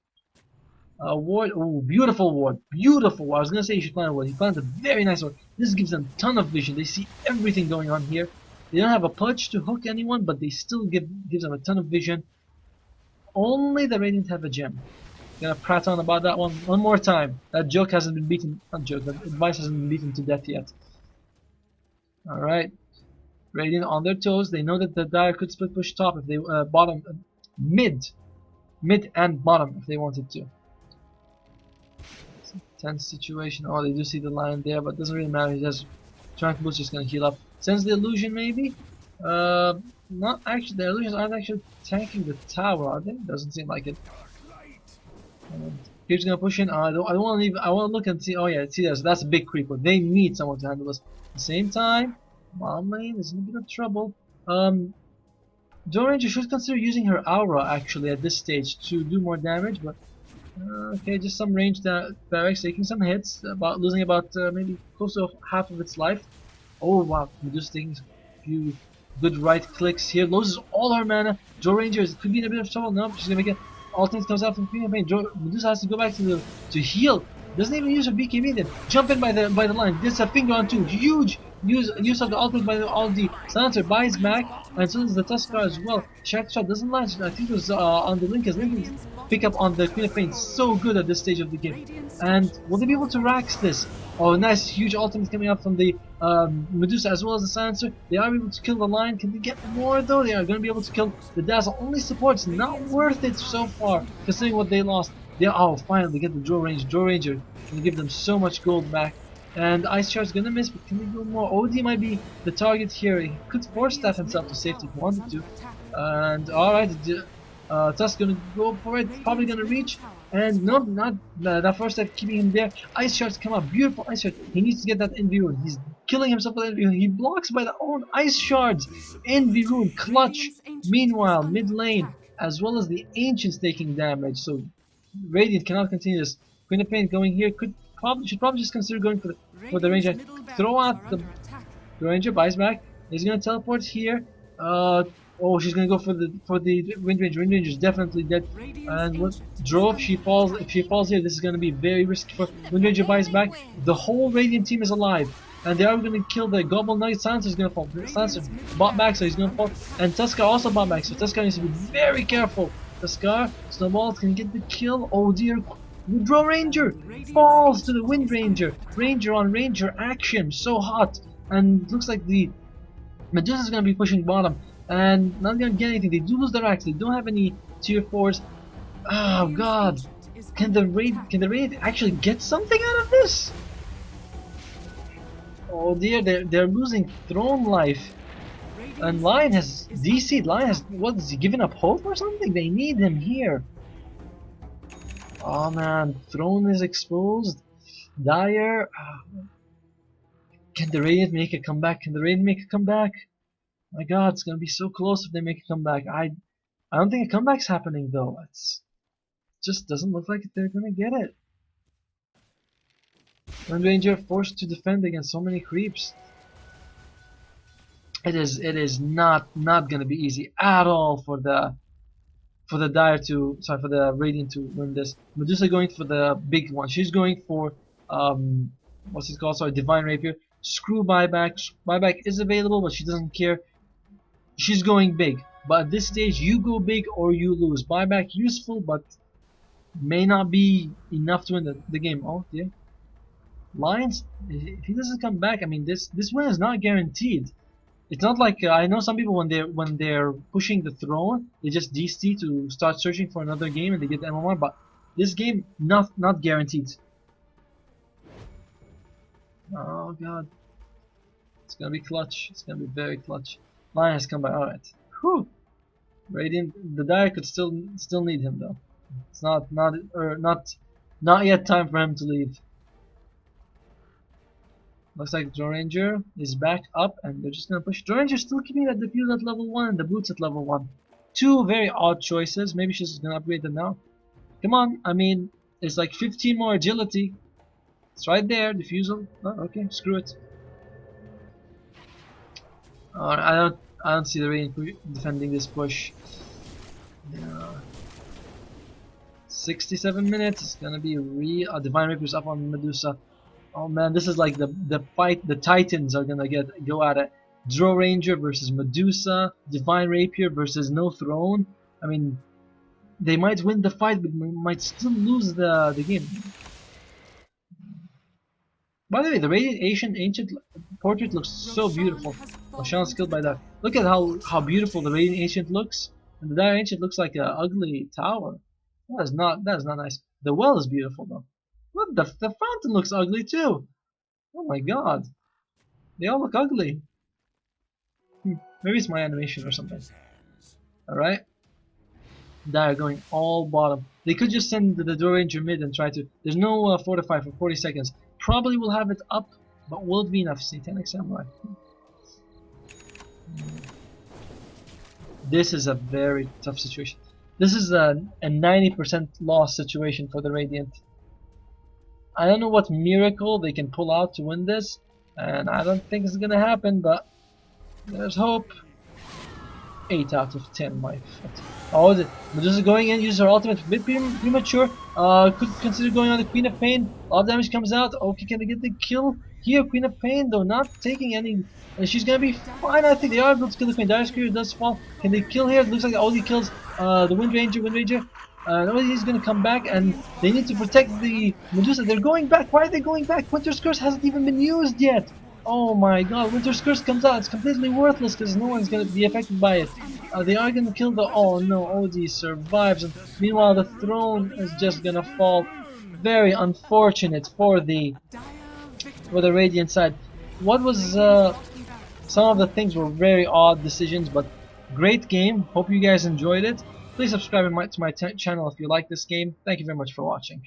Ward, oh, beautiful ward, beautiful ward. I was gonna say you should plant a ward. He planted a very nice ward. This gives them a ton of vision. They see everything going on here. They don't have a pudge to hook anyone, but they still gives them a ton of vision. Only the Radiant have a gem. Gonna prat on about that one more time. That joke hasn't been beaten. Not joke. That advice hasn't been beaten to death yet. All right. Radiant on their toes. They know that the Dire could split push top if they mid and bottom if they wanted to. It's a tense situation. Oh, they do see the Lion there, but it doesn't really matter. He just Trunk Boost just gonna heal up. Sends the illusion maybe. Not actually. The illusions aren't actually tanking the tower, are they? Doesn't seem like it. Creep's gonna push in. I don't want to leave. I want to look and see. Oh yeah, see that's a big creeper. They need someone to handle this. At the same time, bottom lane is in a bit of trouble. Dora Ranger should consider using her aura actually at this stage to do more damage, but okay, just some range barracks taking some hits, losing about maybe close to half of its life. Oh wow, Medusa taking a few good right clicks here, loses all her mana. Dora Ranger could be in a bit of trouble. Nope, she's gonna make it. Ultimate comes out from Queen of Pain. Medusa has to go back to heal. Doesn't even use her BKB then. Jump in by the line. Gets a finger on two. Huge use of the ultimate by the Aldi. Silencer buys back, and so does the Tuskar as well. Shack shot doesn't launch. I think it was on the Link. Link pick up on the Queen of Pain. So good at this stage of the game. And will they be able to Rax this? Oh, nice huge ultimate coming out from the Medusa as well as the Silencer. They are able to kill the line. Can they get more though? They are going to be able to kill the Dazzle. Only supports. Not worth it so far, considering what they lost. Oh, finally get the Draw Ranger. Draw Ranger can give them so much gold back. And Ice Shard's gonna miss, but can he do more? OD might be the target here. He could force staff himself to safety if he wanted to. And alright, Tusk gonna go for it. Probably gonna reach. And no, not that first step keeping him there. Ice Shards come out. Beautiful Ice Shard. He needs to get that Envy Rune. He's killing himself with Envy Rune. He blocks by the own Ice Shards. Envy Rune, clutch. Meanwhile, mid lane, as well as the Ancients taking damage. So Radiant cannot continue this. Queen of Pain going here should probably just consider going for the Ranger. Throw out the Ranger, buys back. He's gonna teleport here. Oh, she's gonna go for the Wind Ranger. Wind Ranger is definitely dead. And what Drove? If she falls here, this is gonna be very risky for Wind Ranger. Buys back. The whole Radiant team is alive. And they are going to kill the Goblin Knight. Silencer is going to fall. Silencer bought back, so he's going to fall. And Tuskar also bought back, so Tuskar needs to be very careful. Tuskar, Snowball can get the kill. Oh dear. Draw Ranger falls to the Wind Ranger. Ranger on Ranger action. So hot. And looks like the Medusa is going to be pushing bottom. And not going to get anything. They do lose their axe. They don't have any tier 4s. Oh god. Can the raid actually get something out of this? Oh dear, they're losing throne life. And Lion has DC'd. Lion has, what, is he giving up hope or something? They need him here. Oh man, throne is exposed. Dire. Can the Radiant make a comeback? Can the Radiant make a comeback? My god, it's gonna be so close if they make a comeback. I don't think a comeback's happening though. It just doesn't look like they're gonna get it. Wind Ranger forced to defend against so many creeps. It is not gonna be easy at all for the Radiant to win this. Medusa going for the big one. She's going for what's it called? Sorry, Divine Rapier. Screw buyback. Buyback is available, but she doesn't care. She's going big. But at this stage, you go big or you lose. Buyback useful, but may not be enough to win the game. Oh dear. Lions, if he doesn't come back, I mean this win is not guaranteed. It's not like I know some people when they're pushing the throne, they just DC to start searching for another game and they get the MMR. But this game not guaranteed. Oh god, it's gonna be clutch. It's gonna be very clutch. Lion has come back. All right. Whew. Radiant, the Dire could still need him though. It's not yet time for him to leave. Looks like Draw Ranger is back up and they're just gonna push. Draw Ranger still keeping that defuse at level 1 and the boots at level 1. Two very odd choices. Maybe she's gonna upgrade them now. Come on, I mean, it's like 15 more agility. It's right there, defusal. Oh, okay, screw it. I don't see the Radiant defending this push. 67 minutes. It's gonna be real. Divine Rapier is up on Medusa. Oh man, this is like the fight. The Titans are gonna go at it. Draw Ranger versus Medusa. Divine Rapier versus no throne. I mean, they might win the fight, but might still lose the game. By the way, the Radiant Ancient portrait looks so beautiful. Roshan's killed by that. Look at how beautiful the Radiant Ancient looks, and the Dire Ancient looks like an ugly tower. That is not nice. The well is beautiful though. What the fountain looks ugly too. Oh my god, they all look ugly. Maybe it's my animation or something. All right, Dire going all bottom. They could just send the Draw Ranger mid and try to. There's no fortify for 40 seconds. Probably will have it up, but will it be enough? Satanic Samurai. This is a very tough situation. This is a 90% loss situation for the Radiant. I don't know what miracle they can pull out to win this, and I don't think it's gonna happen, but there's hope. 8 out of 10, my foot. Oh, Medusa going in, uses her ultimate, a bit premature. Could consider going on the Queen of Pain. A lot of damage comes out. Okay, can they get the kill here? Queen of Pain, though, not taking any. She's gonna be fine. I think they are able to kill the Queen. Dire Screamer does fall. Can they kill here? It looks like the only kills the Wind Ranger. Nobody is gonna come back, and they need to protect the Medusa. They're going back. Why are they going back? Winter's Curse hasn't even been used yet. Oh my god, Winter's Curse comes out, it's completely worthless because no one's gonna be affected by it. They are gonna kill the... Oh no, Odie survives, and meanwhile the throne is just gonna fall. Very unfortunate for the Radiant side. What was... some of the things were very odd decisions, but great game. Hope you guys enjoyed it. Please subscribe to my channel if you like this game. Thank you very much for watching.